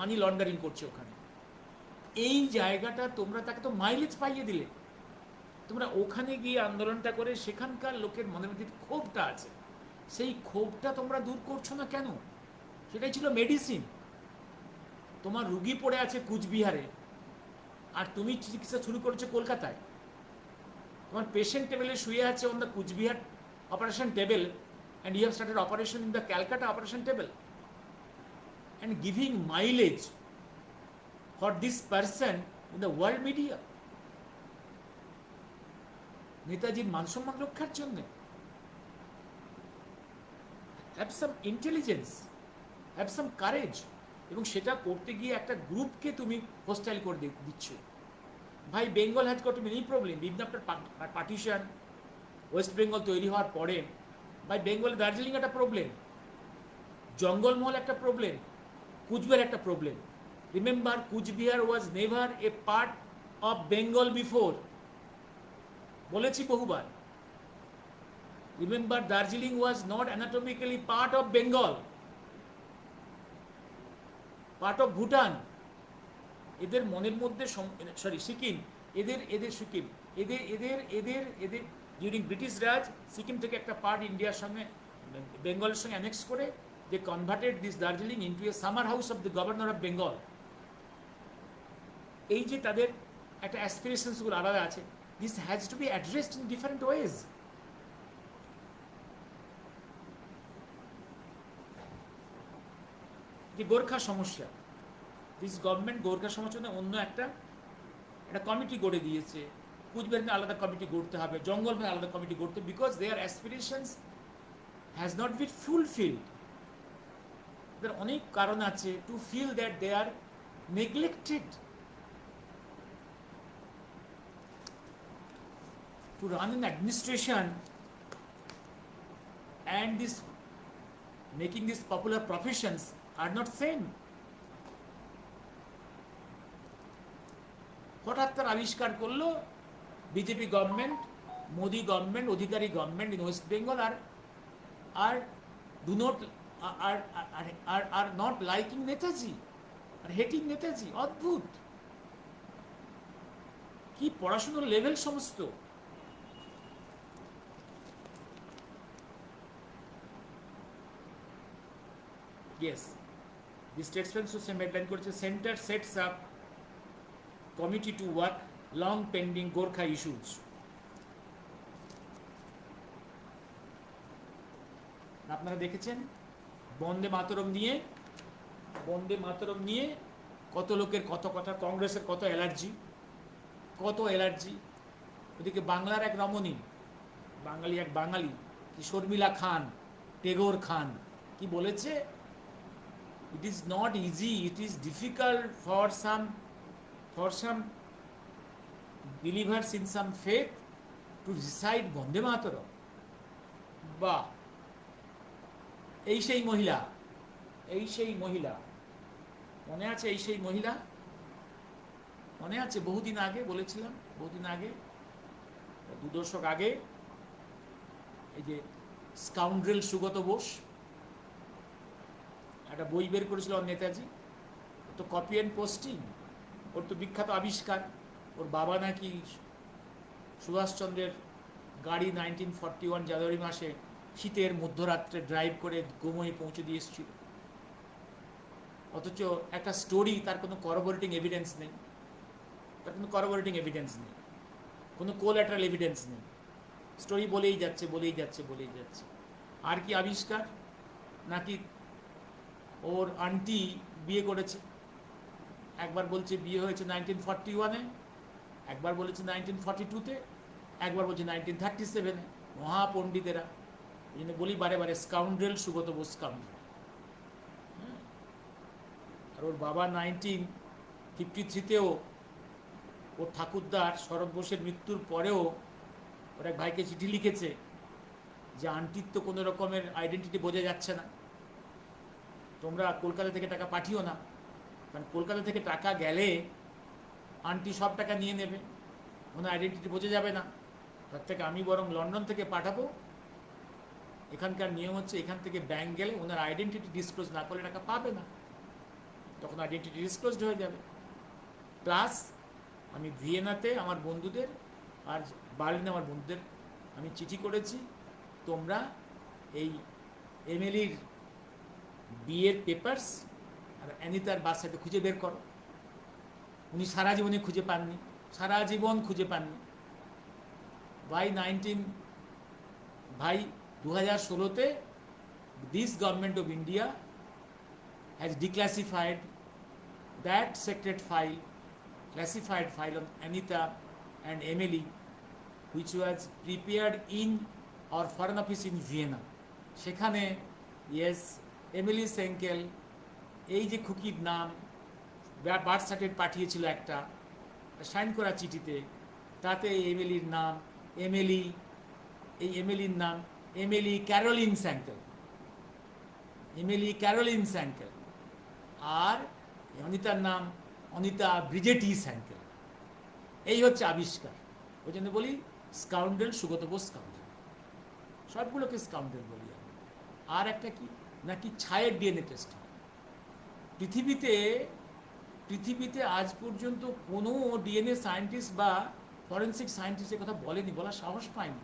মানি লন্ডারিং করছে ওখানে। এই জায়গাটা তোমরা তাকে তো মাইলেজ পাইয়ে দিলে, তোমরা ওখানে গিয়ে আন্দোলনটা করে সেখানকার লোকের মনের মধ্যে ক্ষোভটা আছে, সেই ক্ষোভটা তোমরা দূর করছো না কেন? সেটাই ছিল মেডিসিন। তোমার রুগী পড়ে আছে কুচবিহারে, আর তুমি চিকিৎসা শুরু করেছো কলকাতায়। তোমার পেশেন্ট টেবিলে শুয়ে আছে on the Coochbehar operation table, and you have started operation in the Calcutta operation table and giving mileage for this person in the world media. নেতাজির মান সম্মান রক্ষার জন্য have some intelligence, have some courage, এবং সেটা করতে গিয়ে একটা গ্রুপকে তুমি হোস্টাইল করে দিচ্ছ। ভাই, Bengal has got many problem even after partition. West Bengal তৈরি হওয়ার পরে ভাই বেঙ্গলে দার্জিলিং একটা প্রবলেম, জঙ্গলমহল একটা প্রবলেম, কুচবিহার একটা problem. Remember, Coochbehar was never a part of Bengal before, বলেছি বহুবার। Remember, Darjeeling was not anatomically part of Bengal, part of Bhutan. এদের মনের মধ্যে সরি সিকিম, এদের সিকিম, এদের ডিউরিং ব্রিটিশ রাজ সিকিম থেকে একটা পার্ট ইন্ডিয়ার সঙ্গে বেঙ্গলের সঙ্গে অ্যানেক্স করে they converted this Darjeeling into a summer house of the governor of Bengal. এই যে তাদের একটা অ্যাসপিরেশনসগুলো আলাদা আছে, this has to be addressed in different ways. যে গোর্খা সমস্যা, দিস গভর্নমেন্ট গোর্খা সমস্যা অন্য একটা কমিটি গড়ে দিয়েছে। কুচবিহারে আলাদা কমিটি গড়তে হবে, জঙ্গল আলাদা কমিটি গড়তে, because their aspirations has not been fulfilled. এদের অনেক কারণ আছে to feel that they are neglected to run an administration and this making these popular professions are not same. হঠাৎ তার আবিষ্কার করলো BJP government, Modi government, Adhikari government in West Bengal are do not are not liking Netaji, are hating Netaji. অদ্ভুত, কি পড়াশোনার level সমস্ত। Yes, the statesman system headline করেছে, center sets up committee to work long pending Gorkha issues. আপনারা দেখেছেন বন্দে মাতরম নিয়ে কত লোকের কত কথা, কংগ্রেসের কত অ্যালার্জি। ওদিকে বাংলার এক রমণী, এক বাঙালি কি শর্মিলা খান, টেগোর খান, কি বলেছে? It is not easy, it is difficult for some believers in some faith to recite Bande Mataram. বাহ, এই সেই মহিলা মনে আছে? এই সেই মহিলা মনে আছে? বহুদিন আগে বলেছিলাম, 2 দশক আগে, এই যে স্কাউন্ড্রেল সুগত বোস একটা বই বের করেছিল নেতাজি, তো কপি অ্যান্ড পোস্টিং। ওর তো বিখ্যাত আবিষ্কার, ওর বাবা নাকি সুভাষচন্দ্রের গাড়ি 1941 জানুয়ারি মাসে শীতের মধ্যরাত্রে ড্রাইভ করে গোময় পৌঁছে দিয়ে এসেছিল। অথচ একটা স্টোরি, তার কোনো করবোরেটিং এভিডেন্স নেই, কোনো কোল্যাটারাল এভিডেন্স নেই। স্টোরি বলেই যাচ্ছে। আর কি আবিষ্কার? নাকি ওর আন্টি বিয়ে করেছে, একবার বলছে বিয়ে হয়েছে 1941-এ, একবার বলেছে 1942-তে, একবার বলছে 1937-এ। মহাপণ্ডিতেরা, এই জন্য বলি বারে বারে, স্কাউন্ড্রেল সুগত বোস স্কাউন্ড্রেল। আর ওর বাবা 1953-তেও ওর ঠাকুরদার শরৎ বোসের মৃত্যুর পরেও ওর এক ভাইকে চিঠি লিখেছে যে আন্টির তো কোনো রকমের আইডেন্টিটি বোঝা যাচ্ছে না, তোমরা কলকাতা থেকে টাকা পাঠিও না, কারণ কলকাতা থেকে টাকা গেলে আন্টি সব টাকা নিয়ে নেবে, কোনো আইডেন্টিটি বোঝা যাবে না। তার থেকে আমি বরং লন্ডন থেকে পাঠাবো। এখানকার নিয়ম হচ্ছে এখান থেকে ব্যাংক গেলে ওনার আইডেন্টিটি ডিসক্লোজ না করলে টাকা পাবে না, তখন আইডেন্টিটি ডিসক্লোজড হয়ে যাবে। প্লাস আমি ভিয়েনাতে আমার বন্ধুদের আর বার্লিনে আমার বন্ধুদের আমি চিঠি করেছি, তোমরা এই এমএলির বিয়ের পেপারস আর অ্যানিতার বার্থ সার্টিফিকেট খুঁজে বের করো। উনি সারা জীবনে খুঁজে পাননি, সারা জীবন খুঁজে পাননি। বাই 2016-তে this government of India has declassified that secret file, classified file on Anita and Emily, which was prepared in our foreign office in Vienna. সেখানে ইয়েস এমিলি সেঙ্কেল এই যে খুকির নাম বার্থ সার্টিফিকেট পাঠিয়েছিল একটা সাইন করা চিঠিতে, তাতে এমিলির নাম এমিলি ক্যারোলিন স্যাঙ্কেল, আর অনিতার নাম অনিতা ব্রিজেটি স্যাঙ্কেল। এই হচ্ছে আবিষ্কার। ওই জন্য বলি স্কাউন্ডেল, সুগত বোস স্কাউন্ডেল, সবগুলোকে স্কাউন্ডেল বলি আমি। আর একটা কি নাকি ছায়ের ডিএনএ টেস্ট হয় পৃথিবীতে আজ পর্যন্ত কোনো ডিএনএ সায়েন্টিস্ট বা ফরেন্সিক সায়েন্টিস্ট এর কথা বলেনি, বলার সাহস পায়নি।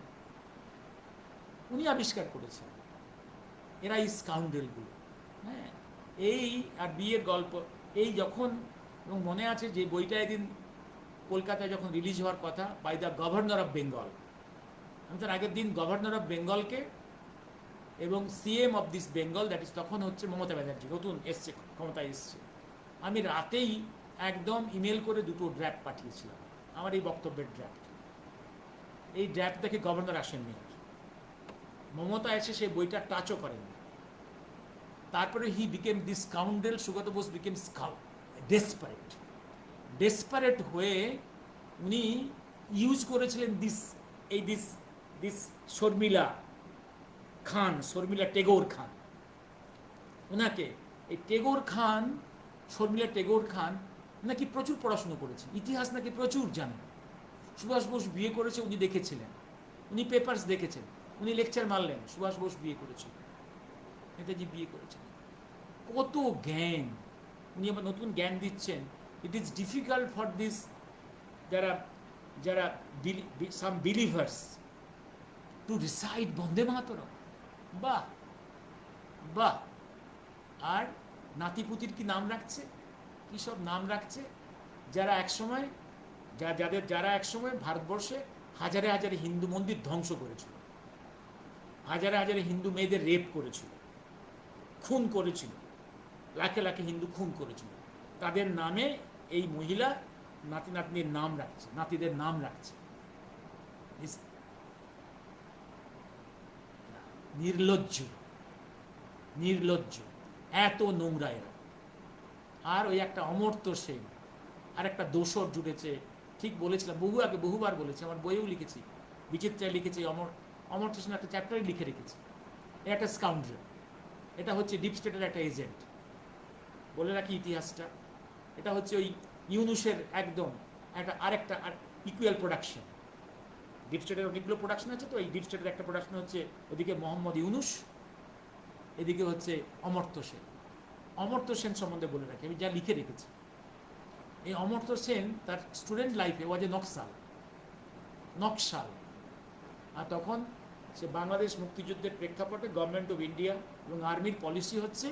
উনি আবিষ্কার করেছেন। এরা এই স্কাউন্ডেলগুলো। হ্যাঁ, এই আর বিয়ের গল্প এই যখন, এবং মনে আছে যে বইটা একদিন কলকাতায় যখন রিলিজ হওয়ার কথা, by the governor of Bengal, আমি তার আগের দিন গভর্নর অফ বেঙ্গলকে এবং CM of this Bengal, that is তখন হচ্ছে মমতা ব্যানার্জি, নতুন এসছে, ক্ষমতায় এসছে, আমি রাতেই একদম ইমেল করে দুটো ড্রাফট পাঠিয়েছিলাম, আমার এই বক্তব্যের ড্রাফট। এই ড্রাফট দেখে গভর্নর আসেননি, মমতা এসে সেই বইটা টাচও করেন। তারপরে he became this scoundrel, Sugata Bose became desperate হয়ে উনি ইউজ করেছিলেন দিস শর্মিলা টেগোর খান। ওনাকে এই শর্মিলা টেগোর খান নাকি প্রচুর পড়াশুনো করেছেন, ইতিহাস নাকি প্রচুর জানেন। সুভাষ বোস বিয়ে করেছে উনি দেখেছিলেন, উনি পেপারস দেখেছেন, উনি লেকচার মারলেন সুভাষ বোস বিয়ে করেছিলেন, নেতাজি বিয়ে করেছিলেন। কত জ্ঞান উনি আবার নতুন জ্ঞান দিচ্ছেন। It is difficult for this যারা সাম বিলিভার্স টু রিসাইড বন্দে মাতরম। বাহ বাহ। আর নাতিপুতির কি নাম রাখছে, কি সব নাম রাখছে, যারা একসময় ভারতবর্ষে হাজারে হাজারে হিন্দু মন্দির ধ্বংস করেছিল, হাজারে হাজারে হিন্দু মেয়েদের রেপ করেছিল, খুন করেছিল, লাখে লাখে হিন্দু খুন করেছিল, তাদের নামে এই মহিলা নাতি নাতনির নাম রাখছে, নাতিদের নাম রাখছে। নির্লজ্জ, এত নোংরা এরা। আর ওই একটা অমর্ত্য সেন আর একটা দোসর জুড়েছে, ঠিক বলেছিলাম বহুবার বলেছি, আমার বইয়েও লিখেছি, বিচিত্রায় লিখেছি, অমর্ত্য সেন একটা চ্যাপ্টারে লিখে রেখেছি। একটা স্কাউন্ডার, এটা হচ্ছে ডিপ স্টেটের একটা এজেন্ট। বলে রাখি ইতিহাসটা, এটা হচ্ছে ওই ইউনুসের একদম আরেকটা ইকুয়াল প্রোডাকশন। ডিপ স্টেটের অনেকগুলো প্রোডাকশন আছে, তো এই ডিপ স্টেটের একটা প্রোডাকশন হচ্ছে ওদিকে মোহাম্মদ ইউনুস, এদিকে হচ্ছে অমর্ত্য সেন সম্বন্ধে বলে রাখি, আমি যা লিখে রেখেছি। এই অমর্ত্য সেন তার স্টুডেন্ট লাইফে ওয়াজ এ নকশাল। আর তখন সে বাংলাদেশ মুক্তিযুদ্ধের প্রেক্ষাপটে গভর্নমেন্ট অফ ইন্ডিয়া এবং আর্মির পলিসি হচ্ছে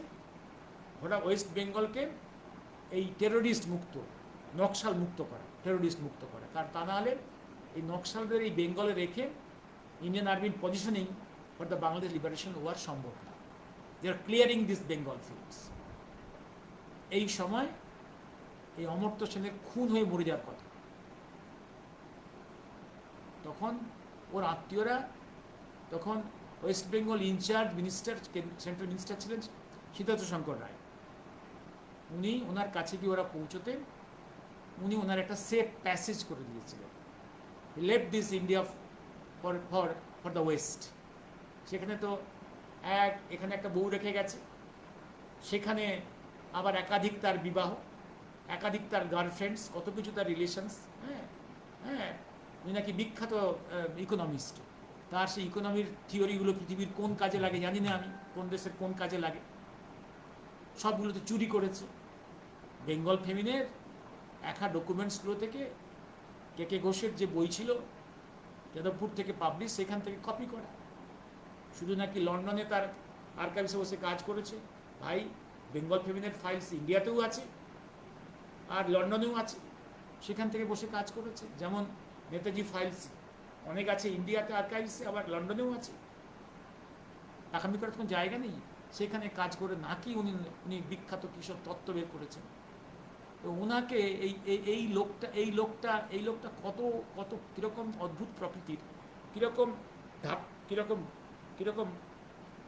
গোটা ওয়েস্ট বেঙ্গলকে এই নকশাল মুক্ত করা, কারণ তা নাহলে এই নকশালদের এই বেঙ্গলে রেখে ইন্ডিয়ান আর্মির positioning for the Bangladesh liberation war সম্ভব না। They are clearing this Bengal fields. এই সময় এই অমর্ত্য সেনের খুন হয়ে মরে যাওয়ার কথা। তখন ওর আত্মীয়রা, তখন West Bengal in charge minister, central minister ছিলেন সিদ্ধার্থ শঙ্কর রায়। উনি ওনার কাছে গিয়ে ওরা পৌঁছতেন, উনি ওনার একটা সেফ প্যাসেজ করে দিয়েছিলেন। He left this India for the West. সেখানে তো এখানে একটা বউ রেখে গেছে, সেখানে আবার একাধিক তার বিবাহ, একাধিক তার গার্লফ্রেন্ডস, কত কিছু তার রিলেশনস। হ্যাঁ, উনি নাকি বিখ্যাত ইকোনমিস্ট। তার সেই ইকোনমির থিওরিগুলো পৃথিবীর কোন কাজে লাগে জানি না আমি, কোন দেশের কোন কাজে লাগে, সবগুলো তো চুরি করেছে। বেঙ্গল ফেমিনের ডকুমেন্টসগুলো থেকে কে ঘোষের যে বই ছিল, যাদবপুর থেকে পাবলিশ, সেখান থেকে কপি করা। শুধু নাকি লন্ডনে তার আর্কাইভসে বসে কাজ করেছে, ভাই বেঙ্গল ফেমিনের ফাইলস ইন্ডিয়াতেও আছে আর লন্ডনেও আছে, সেখান থেকে বসে কাজ করেছে। যেমন নেতাজি ফাইলস অনেক আছে ইন্ডিয়াতে আর্কাইভসে, আবার লন্ডনেও আছে। আকামি করার কোনো জায়গা নেই, সেখানে কাজ করে নাকি উনি উনি বিখ্যাত কিসব তত্ত্ব বের করেছেন। তো ওনাকে এই লোকটা কত কত কীরকম অদ্ভুত প্রকৃতির, কীরকম ধাপ, কীরকম কীরকম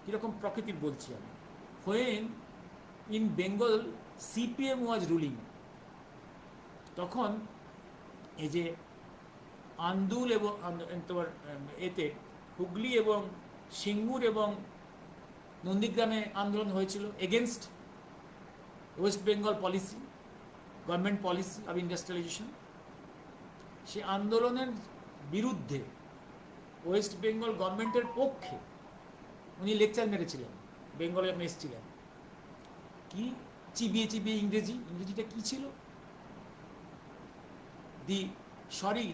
কীরকম প্রকৃতির বলছি আমি। When in Bengal CPM was ruling, তখন এই যে আন্দুল এবং তোমার এতে হুগলি এবং সিঙ্গুর এবং নন্দীগ্রামে আন্দোলন হয়েছিল against west Bengal policy, government policy of industrialisation. সে আন্দোলনের বিরুদ্ধে ওয়েস্ট বেঙ্গল গভর্নমেন্টের পক্ষে উনি লেকচার মেরেছিলেন, বেঙ্গলে যখন এসেছিলেন। কি চিবিয়ে চিবিয়ে ইংরেজিটা কি ছিল?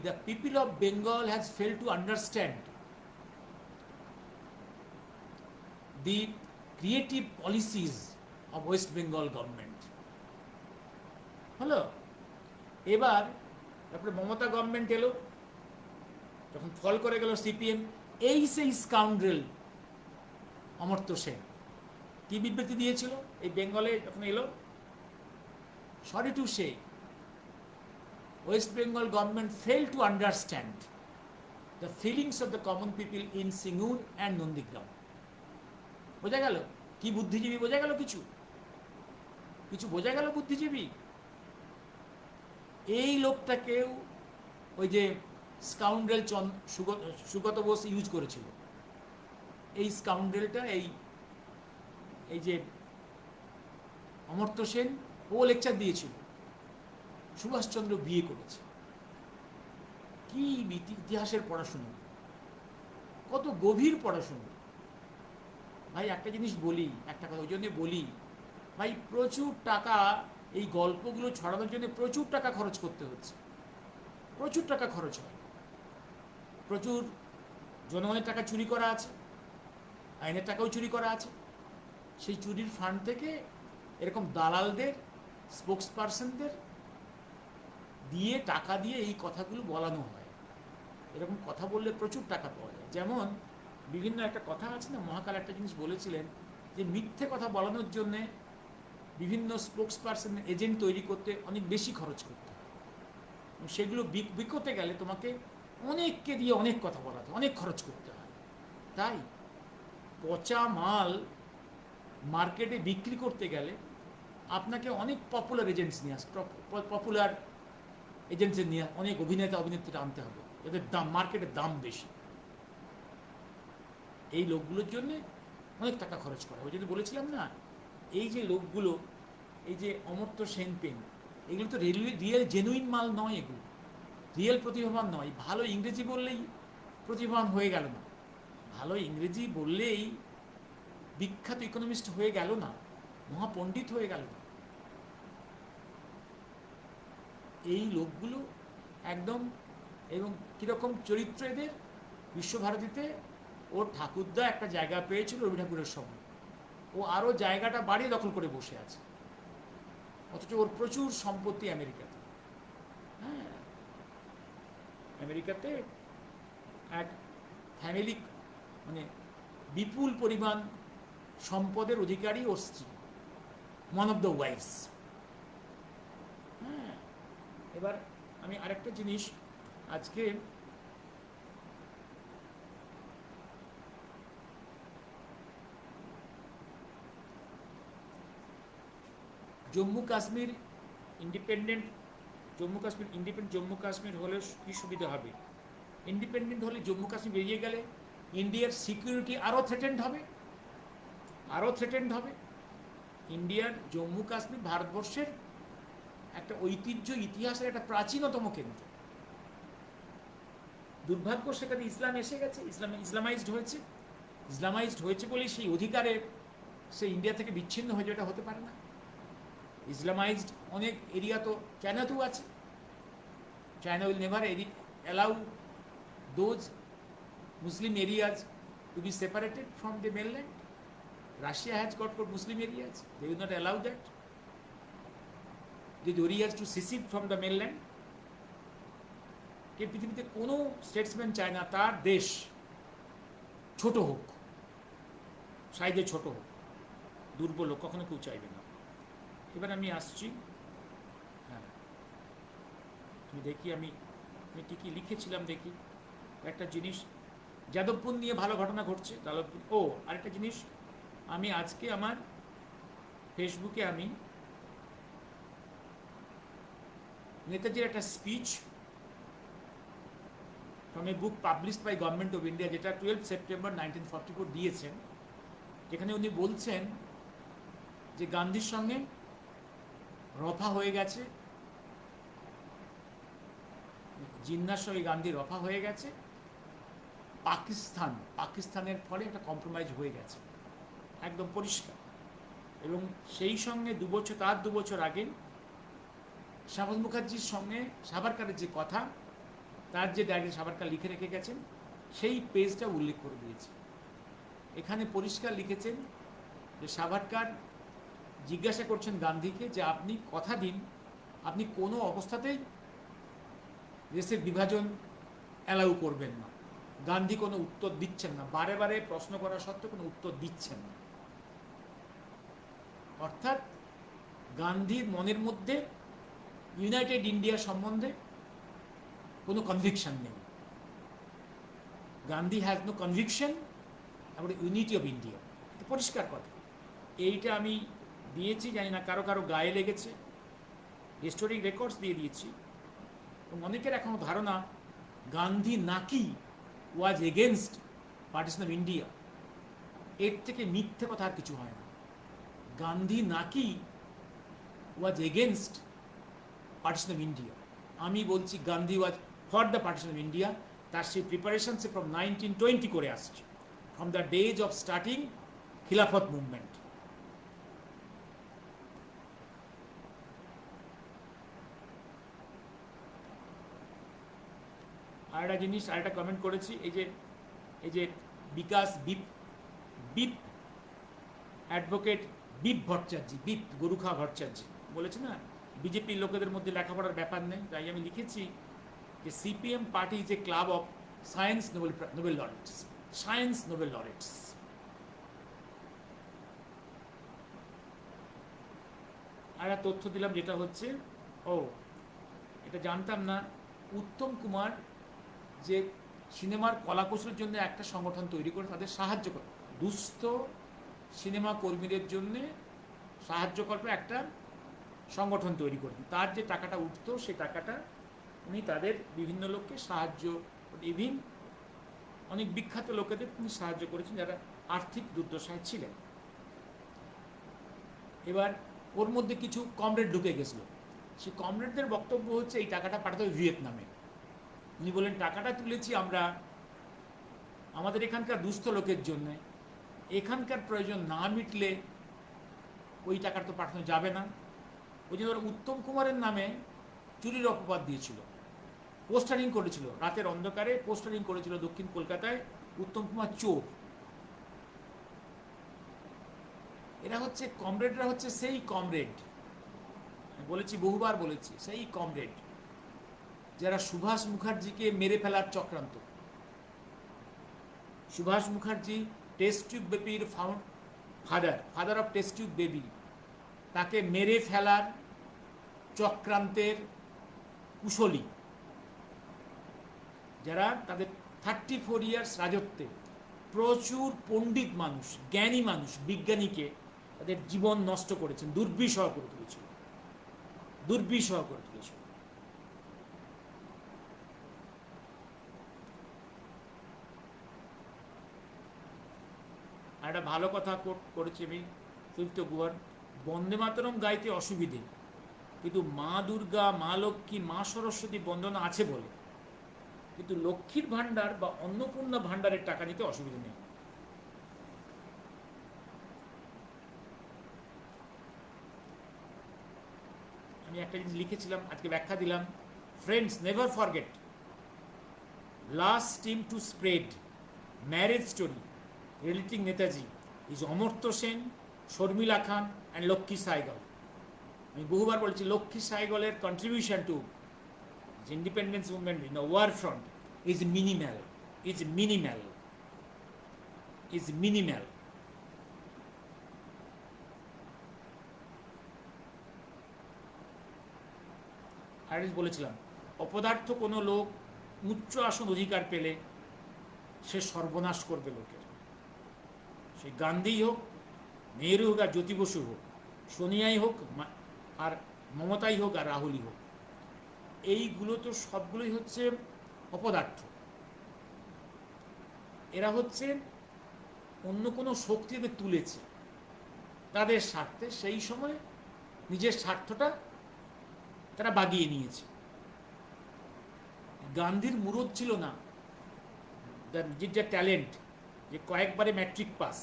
the people of Bengal has failed to understand the creative policies of West Bengal government. হলো, এবার তারপরে মমতা গভর্নমেন্ট এলো, যখন ফল করে গেল সিপিএম, এই সেই স্কাউন্ড্রেল অমর্ত্য সেন কি বিবৃতি দিয়েছিল এই বেঙ্গলে যখন এলো? Sorry to say, West Bengal government failed to understand the feelings of the common people in Singur and Nondigram. বোঝা গেল কি বুদ্ধিজীবী? বোঝা গেল কিছু কিছু বোঝা গেল বুদ্ধিজীবী। এই লোকটাকেও ওই যে স্কাউন্ড্রেল সুগত বোস ইউজ করেছিল। এই স্কাউন্ড্রেলটা এই যে অমর্ত্য সেন, ও লেকচার দিয়েছিল সুভাষচন্দ্র বিয়ে করেছে। কি ইতিহাসের পড়াশুনো, কত গভীর পড়াশুনো ভাই। একটা জিনিস বলি, একটা কথা ওই জন্য বলি ভাই, প্রচুর টাকা এই গল্পগুলো ছড়ানোর জন্য প্রচুর টাকা খরচ করতে হচ্ছে, প্রচুর টাকা খরচ হয়, প্রচুর জনগণের টাকা চুরি করা আছে, আইনের টাকাও চুরি করা আছে। সেই চুরির ফান্ড থেকে এরকম দালালদের, স্পোক্স পার্সনদের দিয়ে, টাকা দিয়ে এই কথাগুলো বলানো হয়। এরকম কথা বললে প্রচুর টাকা পাওয়া যায়। যেমন বিভিন্ন একটা কথা আছে না, মহাকাল একটা জিনিস বলেছিলেন যে মিথ্যে কথা বলানোর জন্যে বিভিন্ন স্পোক্স পার্সন, এজেন্ট তৈরি করতে অনেক বেশি খরচ করতে হয়। সেগুলো বিকোতে গেলে তোমাকে অনেককে দিয়ে অনেক কথা বলাতে, অনেক খরচ করতে হয়। তাই পচা মাল মার্কেটে বিক্রি করতে গেলে আপনাকে অনেক পপুলার এজেন্টস নিয়ে পপুলার এজেন্টস নিয়ে অনেক অভিনেত্রীরা আনতে হবে, এদের দাম, মার্কেটের দাম বেশি। এই লোকগুলোর জন্য অনেক টাকা খরচ করা। ওই জন্য বলেছিলাম না, এই যে লোকগুলো, এই যে অমর্ত্য সেন পেন, এগুলো তো রিয়েল জেনুইন মাল নয়, এগুলো রিয়েল প্রতিভাবান নয়। ভালো ইংরেজি বললেই প্রতিভাবান হয়ে গেল না, ভালো ইংরেজি বললেই বিখ্যাত ইকোনমিস্ট হয়ে গেল না, মহাপণ্ডিত হয়ে গেল না। এই লোকগুলো একদম, এবং কীরকম চরিত্র এদের, বিশ্বভারতীতে ওর ঠাকুরদা একটা জায়গা পেয়েছিল রবি ঠাকুরের সময়, ও আরও জায়গাটা বাড়িয়ে দখল করে বসে আছে, অথচ ওর প্রচুর সম্পত্তি আমেরিকাতে। হ্যাঁ, আমেরিকাতে এক ফ্যামিলি, মানে বিপুল পরিমাণ সম্পদের অধিকারী ওর স্ত্রী, ওয়ান অফ দ্য ওয়াইফস। হ্যাঁ, এবার আমি আরেকটা জিনিস, আজকে জম্মু কাশ্মীর ইন্ডিপেন্ডেন্ট জম্মু কাশ্মীর হলে কি সুবিধা হবে? ইন্ডিপেন্ডেন্ট হলে জম্মু কাশ্মীর বেরিয়ে গেলে ইন্ডিয়ার সিকিউরিটি আরও থ্রেটেন্ড হবে। ইন্ডিয়ার জম্মু কাশ্মীর ভারতবর্ষের একটা ঐতিহ্য, ইতিহাসের একটা প্রাচীনতম কেন্দ্র। দুর্ভাগ্য, সেখানে ইসলাম এসে গেছে, ইসলামাইজড হয়েছে বলেই সেই অধিকারে সে ইন্ডিয়া থেকে বিচ্ছিন্ন হয়ে যেটা হতে পারে না। ইসলামাইজড অনেক এরিয়া তো চায়নাতেও আছে। China will never allow those Muslim areas to be separated from the mainland. Russia has got Muslim areas. They will not allow that. The areas to secede from the mainland. কে পৃথিবীতে কোনো Statesman চায় না তার দেশ ছোট হোক, সাইজে ছোট হোক, দুর্বল হোক, কখনো কেউ চাইবে না। এবার আমি আসছি, হ্যাঁ তুমি দেখি আমি কি কি লিখেছিলাম দেখি। একটা জিনিস যাদবপুর নিয়ে ভালো ঘটনা ঘটছে, যাদবপুর। ও আরেকটা জিনিস, আমি আজকে আমার ফেসবুকে আমি নেতাজির একটা speech from a book published by government of India, যেটা 12 সেপ্টেম্বর 1944 দিয়েছেন, যেখানে উনি বলছেন যে গান্ধীর সঙ্গে রফা হয়ে গেছে, জিন্নার সঙ্গে গান্ধী রফা হয়ে গেছে, পাকিস্তানের ফলে একটা কম্প্রোমাইজ হয়ে গেছে, একদম পরিষ্কার। এবং সেই সঙ্গে তার দু বছর আগে শ্যামল মুখার্জির সঙ্গে সাভারকারের যে কথা, তার যে ডায়েরি সাভারকার লিখে রেখে গেছেন, সেই পেজটা উল্লেখ করে দিয়েছে। এখানে পরিষ্কার লিখেছেন যে সাভারকার জিজ্ঞাসা করছেন গান্ধীকে যে আপনি কথা দিন আপনি কোনো অবস্থাতেই দেশের বিভাজন অ্যালাউ করবেন না। গান্ধী কোনো উত্তর দিচ্ছেন না, বারে বারে প্রশ্ন করা সত্ত্বেও কোনো উত্তর দিচ্ছেন না। অর্থাৎ গান্ধীর মনের মধ্যে ইউনাইটেড ইন্ডিয়া সম্বন্ধে কোনো কনভিকশন নেই। Gandhi has no conviction about unity of India, এটা পরিষ্কার কথা। এইটা আমি দিয়েছি, জানি না কারো কারো গায়ে লেগেছে, হিস্টোরিক রেকর্ডস দিয়ে দিয়েছি। এবং অনেকের এখনো ধারণা গান্ধী নাকি was against partition of India. এর থেকে মিথ্যে কথা আর কিছু হয় না। গান্ধী নাকি was against partition of India. আমি বলছি Gandhi was for the partition of India. তার সেই প্রিপারেশন সে ফ্রম 1920 করে আসছে, from the days of starting Khilafat movement. আর একটা জিনিস, আরেকটা কমেন্ট করেছি, এই যে Bikash beep advocate beep Bhattacharya, beep গরুখা ভট্টাচার্য বলেছে না বিজেপির লোকেদের মধ্যে লেখাপড়ার ব্যাপার নেই। তাই আমি লিখেছি যে CPM party is a club of science Nobel laureates, science Nobel laureates. আর একটা তথ্য দিলাম, যেটা হচ্ছে, এটা জানতাম না, উত্তম কুমার যে সিনেমার কলাকুশলের জন্য একটা সংগঠন তৈরি করে তাদের সাহায্য করে, দুস্থ সিনেমা কর্মীদের জন্য সাহায্য করবে একটা সংগঠন তৈরি করতেন। তার যে টাকাটা উঠতো সেই টাকাটা উনি তাদের বিভিন্ন লোককে সাহায্য, ইভিন অনেক বিখ্যাত লোকেদের তিনি সাহায্য করেছেন যারা আর্থিক দুর্দশায় ছিলেন। এবার ওর মধ্যে কিছু কমরেড ঢুকে গেছিল, সেই কমরেডদের বক্তব্য হচ্ছে এই টাকাটা পাঠাতে হবে ভিয়েতনামে। উনি বলেন টাকাটা তুলেছি আমরা আমাদের এখানকার দুস্থ লোকের জন্য, এখানকার প্রয়োজন না মিটলে ওই টাকাটা তো পাঠানো যাবে না। ওই জন্য ওরা উত্তম কুমারের নামে চুরির অপবাদ দিয়েছিল, পোস্টারিং করেছিল, রাতের অন্ধকারে পোস্টারিং করেছিল দক্ষিণ কলকাতায়, উত্তম কুমার চোর। এরা হচ্ছে কমরেডরা, হচ্ছে সেই কমরেড, বলেছি বহুবার বলেছি, সেই কমরেড যারা সুভাষ মুখার্জিকে মেরে ফেলার চক্রান্ত। সুভাষ মুখার্জি টেস্ট টিউব বেবির father of test tube baby, তাকে মেরে ফেলার চক্রান্তের কুশলী, যারা তাদের 34 ইয়ার্স রাজত্বে প্রচুর পণ্ডিত মানুষ, জ্ঞানী মানুষ, বিজ্ঞানীকে তাদের জীবন নষ্ট করেছেন, দুর্বিষহ করে তুলেছিল, দুর্বিষহ করে তুলেছিল। একটা ভালো কথা করেছি আমি, সুদীপ্ত গুহার, বন্দে মাতরম গাইতে অসুবিধে, কিন্তু মা দুর্গা, মা লক্ষ্মী, মা সরস্বতী বন্দনা আছে বলে, কিন্তু লক্ষ্মীর ভাণ্ডার বা অন্নপূর্ণা ভাণ্ডারের টাকা নিতে অসুবিধা নেই। আমি একটা জিনিস লিখেছিলাম, আজকে ব্যাখ্যা দিলাম। Friends, never forget, last team to spread marriage story relating Netaji is Amartya Sen, Sharmila Khan and Lokhi Saigal. আমি বহুবার বলছি লক্ষ্মী সাইগলের contribution to independence movement in the war front is minimal, is minimal, is minimal. হারিস বলেছিলাম অপদার্থ কোনো লোক উচ্চ আসন অধিকার পেলে সে সর্বনাশ করবে লোকের। সে গান্ধী হোক, নেহরু হোক আর জ্যোতি বসু হোক, সোনিয়াই হোক আর মমতাই হোক আর রাহুলই হোক, এইগুলো তো সবগুলোই হচ্ছে অপদার্থ। এরা হচ্ছে অন্য কোনো শক্তিকে তুলেছে তাদের স্বার্থে, সেই সময় নিজের স্বার্থটা তারা বাগিয়ে নিয়েছে। গান্ধীর মুরদ ছিল না নিজের যে ট্যালেন্ট, যে কয়েকবারে ম্যাট্রিক পাস,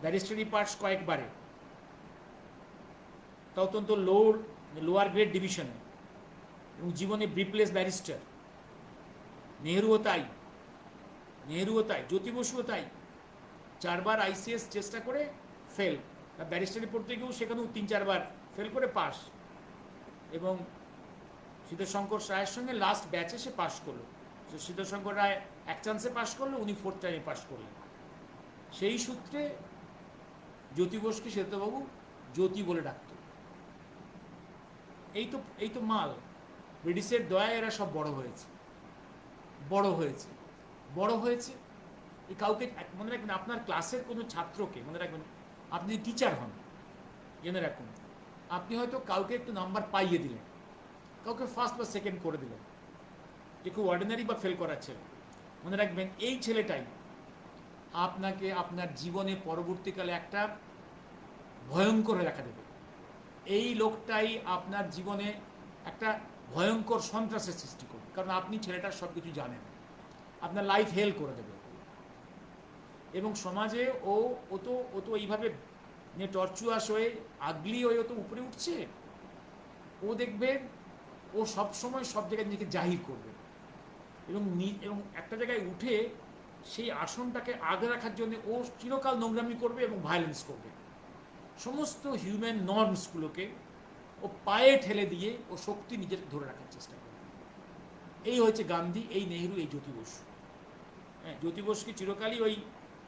ব্যারিস্টারি পাস কয়েকবারে, তা অত্যন্ত লোয়ার গ্রেড ডিভিশনে, এবং জীবনে ব্রিপলেস ব্যারিস্টার। নেহরুও তাই, নেহরুও তাই, জ্যোতি বসুও তাই। 4 বার আইসিএস চেষ্টা করে ফেল, ব্যারিস্টারি পড়তে গিয়েও সেখানেও 3-4 বার ফেল করে পাস, এবং সীতাশঙ্কর রায়ের সঙ্গে লাস্ট ব্যাচে সে পাস করলো। সীতাশঙ্কর রায় 1 চান্সে পাস করলো, উনি 4th টাইমে পাস করলেন। সেই সূত্রে জ্যোতি বসুকে শ্বেতবাবু জ্যোতি বলে ডাকত। এই তো মাল, ব্রিটিশের দয়ায় এরা সব বড় হয়েছে, বড় হয়েছে, বড় হয়েছে। এই কাউকে মনে রাখবেন, আপনার ক্লাসের কোনো ছাত্রকে মনে রাখবেন, আপনি টিচার হন, জেনে রাখুন, আপনি হয়তো কাউকে একটু নাম্বার পাইয়ে দিলেন, কাউকে ফার্স্ট বা সেকেন্ড করে দিলেন, যে খুব অর্ডিনারি বা ফেল করার ছেলে, মনে রাখবেন এই ছেলেটাই আপনাকে আপনার জীবনে পরবর্তীকালে একটা ভয়ঙ্কর রেখা দেবে। এই লোকটাই আপনার জীবনে একটা ভয়ঙ্কর সন্ত্রাসের সৃষ্টি করবে, কারণ আপনি ছেলেটার সব কিছু জানেন, আপনার লাইফ হেল করে দেবে। এবং সমাজে ও তো এইভাবে টর্চুয়াস হয়ে আগলি হয়ে তো উপরে উঠছে, ও দেখবে ও সবসময় সব জায়গায় নিজেকে জাহির করবে, এবং একটা জায়গায় উঠে সেই আসনটাকে আগলে রাখার জন্য ও চিরকাল নোংরামি করবে এবং ভায়োলেন্স করবে। সমস্ত হিউম্যান নর্মসগুলোকে ও পায়ে ঠেলে দিয়ে ও শক্তি নিজের ধরে রাখার চেষ্টা করবে। এই হচ্ছে গান্ধী, এই নেহরু, এই জ্যোতি বসু। হ্যাঁ, জ্যোতি বসুকে চিরকালই ওই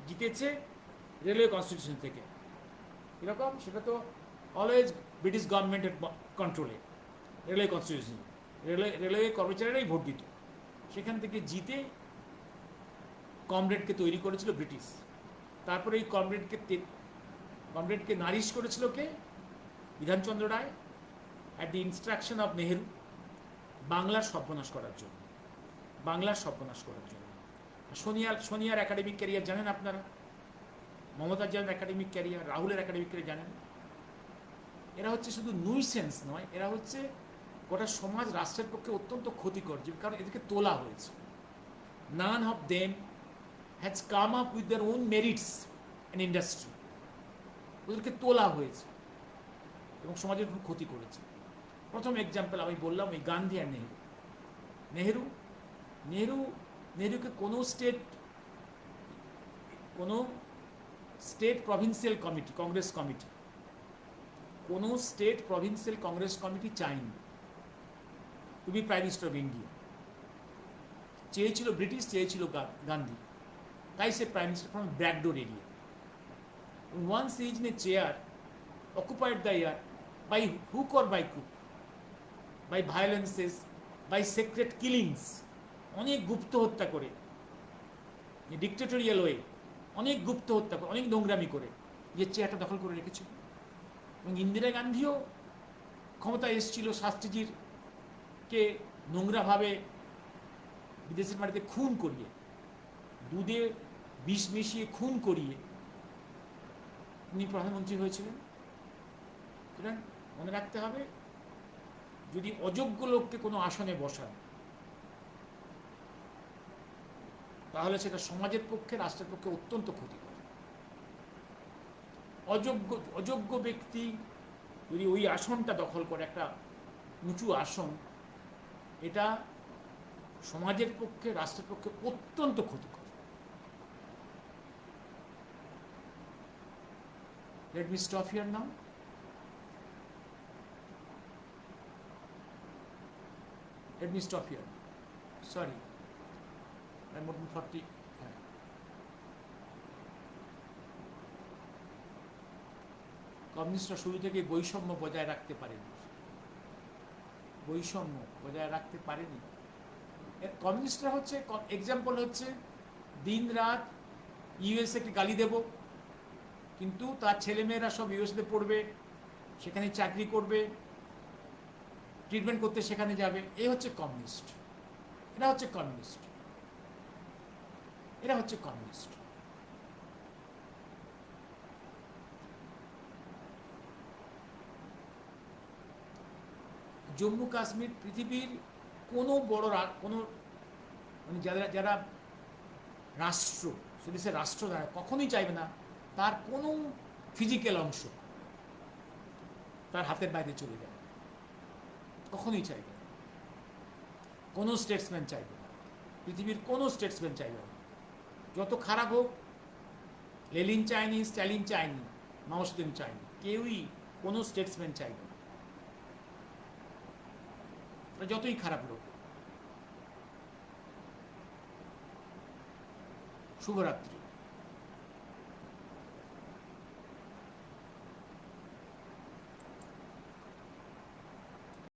জিতেছে রেলওয়ে কনস্টিটিউশন থেকে, এরকম সেটা তো অলওয়েজ ব্রিটিশ গভর্নমেন্টের কন্ট্রোলে, রেলওয়ে কনস্টিটিউশন, রেলওয়ে কর্মচারীরাই ভোট দিত, সেখান থেকে জিতে কমরেডকে তৈরি করেছিল ব্রিটিশ। তারপরে এই কমরেডকে নারিশ করেছিল কে? Bidhanchandra Roy, at the instruction of Nehru, বাংলার সর্বনাশ করার জন্য, বাংলার সর্বনাশ করার জন্য। সোনিয়ার একাডেমিক ক্যারিয়ার জানেন আপনারা, মমতার জানেন একাডেমিক ক্যারিয়ার, রাহুলের একাডেমিক ক্যারিয়ার জানেন। এরা হচ্ছে শুধু নুইসেন্স নয়, এরা হচ্ছে গোটা সমাজ রাষ্ট্রের পক্ষে অত্যন্ত ক্ষতিকর, কারণ এদেরকে তোলা হয়েছে। None of them has come up with their own merits and industry. ওদেরকে তোলা হয়েছে এবং সমাজের খুব ক্ষতি করেছে। প্রথম এক্সাম্পল আমি বললাম এই গান্ধী আর নেহরুকে কোনো state provincial committee, Congress committee, কোনো স্টেট প্রভিন্সিয়াল কংগ্রেস কমিটি চায়নি to be prime minister of India. চেয়েছিল ব্রিটিশ, চেয়েছিল গান্ধী, তাই সে prime minister from backdoor area. Once he is in a chair, occupied the air by hook or by crook, by violences, by secret killings, অনেক গুপ্ত হত্যা করে, dictatorial way, অনেক গুপ্ত হত্যা করে, অনেক নোংরামি করে যে চেয়ারটা দখল করে রেখেছিল। এবং ইন্দিরা গান্ধীও ক্ষমতায় এসেছিল শাস্ত্রীজির কে নোংরাভাবে বিদেশের মাটিতে খুন করিয়ে, দুধে বিষ মিশিয়ে খুন করিয়ে উনি প্রধানমন্ত্রী হয়েছিলেন। সুতরাং মনে রাখতে হবে, যদি অযোগ্য লোককে কোনো আসনে বসান তাহলে সেটা সমাজের পক্ষে, রাষ্ট্রের পক্ষে অত্যন্ত ক্ষতিকর। অযোগ্য ব্যক্তি যদি ওই আসনটা দখল করে, একটা উঁচু আসন, এটা সমাজের পক্ষে, রাষ্ট্রের পক্ষে অত্যন্ত ক্ষতিকর। Let me stop here now. Let me stop here. Sorry. I'm more than 40. কমিউনিস্টরা শুরু থেকে বৈষম্য বজায় রাখতে পারেনি, বৈষম্য বজায় রাখতে পারেনি। কমিউনিস্টরা হচ্ছে এক্সাম্পল হচ্ছে দিন রাত ইউএসএকে গালি দেব, কিন্তু তার ছেলেমেয়েরা সব ইউএসএতে পড়বে, সেখানে চাকরি করবে, ট্রিটমেন্ট করতে সেখানে যাবে। এই হচ্ছে কমিউনিস্ট, এরা হচ্ছে কমিউনিস্ট, এরা হচ্ছে কমিউনিস্ট। জম্মু কাশ্মীর পৃথিবীর কোনো বড় কোনো মানে যারা যারা রাষ্ট্র, সে দেশের রাষ্ট্র দ্বারা কখনোই চাইবে না তার কোনো ফিজিক্যাল অংশ তার হাতের বাইরে চলে যায়, কখনোই চাইবে না। কোনো স্টেটসম্যান চাইবে না, পৃথিবীর কোনো স্টেটসম্যান চাইবে না। যত খারাপ হোক, লেনিন চায়নি, স্ট্যালিন চায়নি, মাও সেতুং চায়নি, কেউই কোনো স্টেটসম্যান চাইবে না, যতই খারাপ লোক। শুভরাত্রি।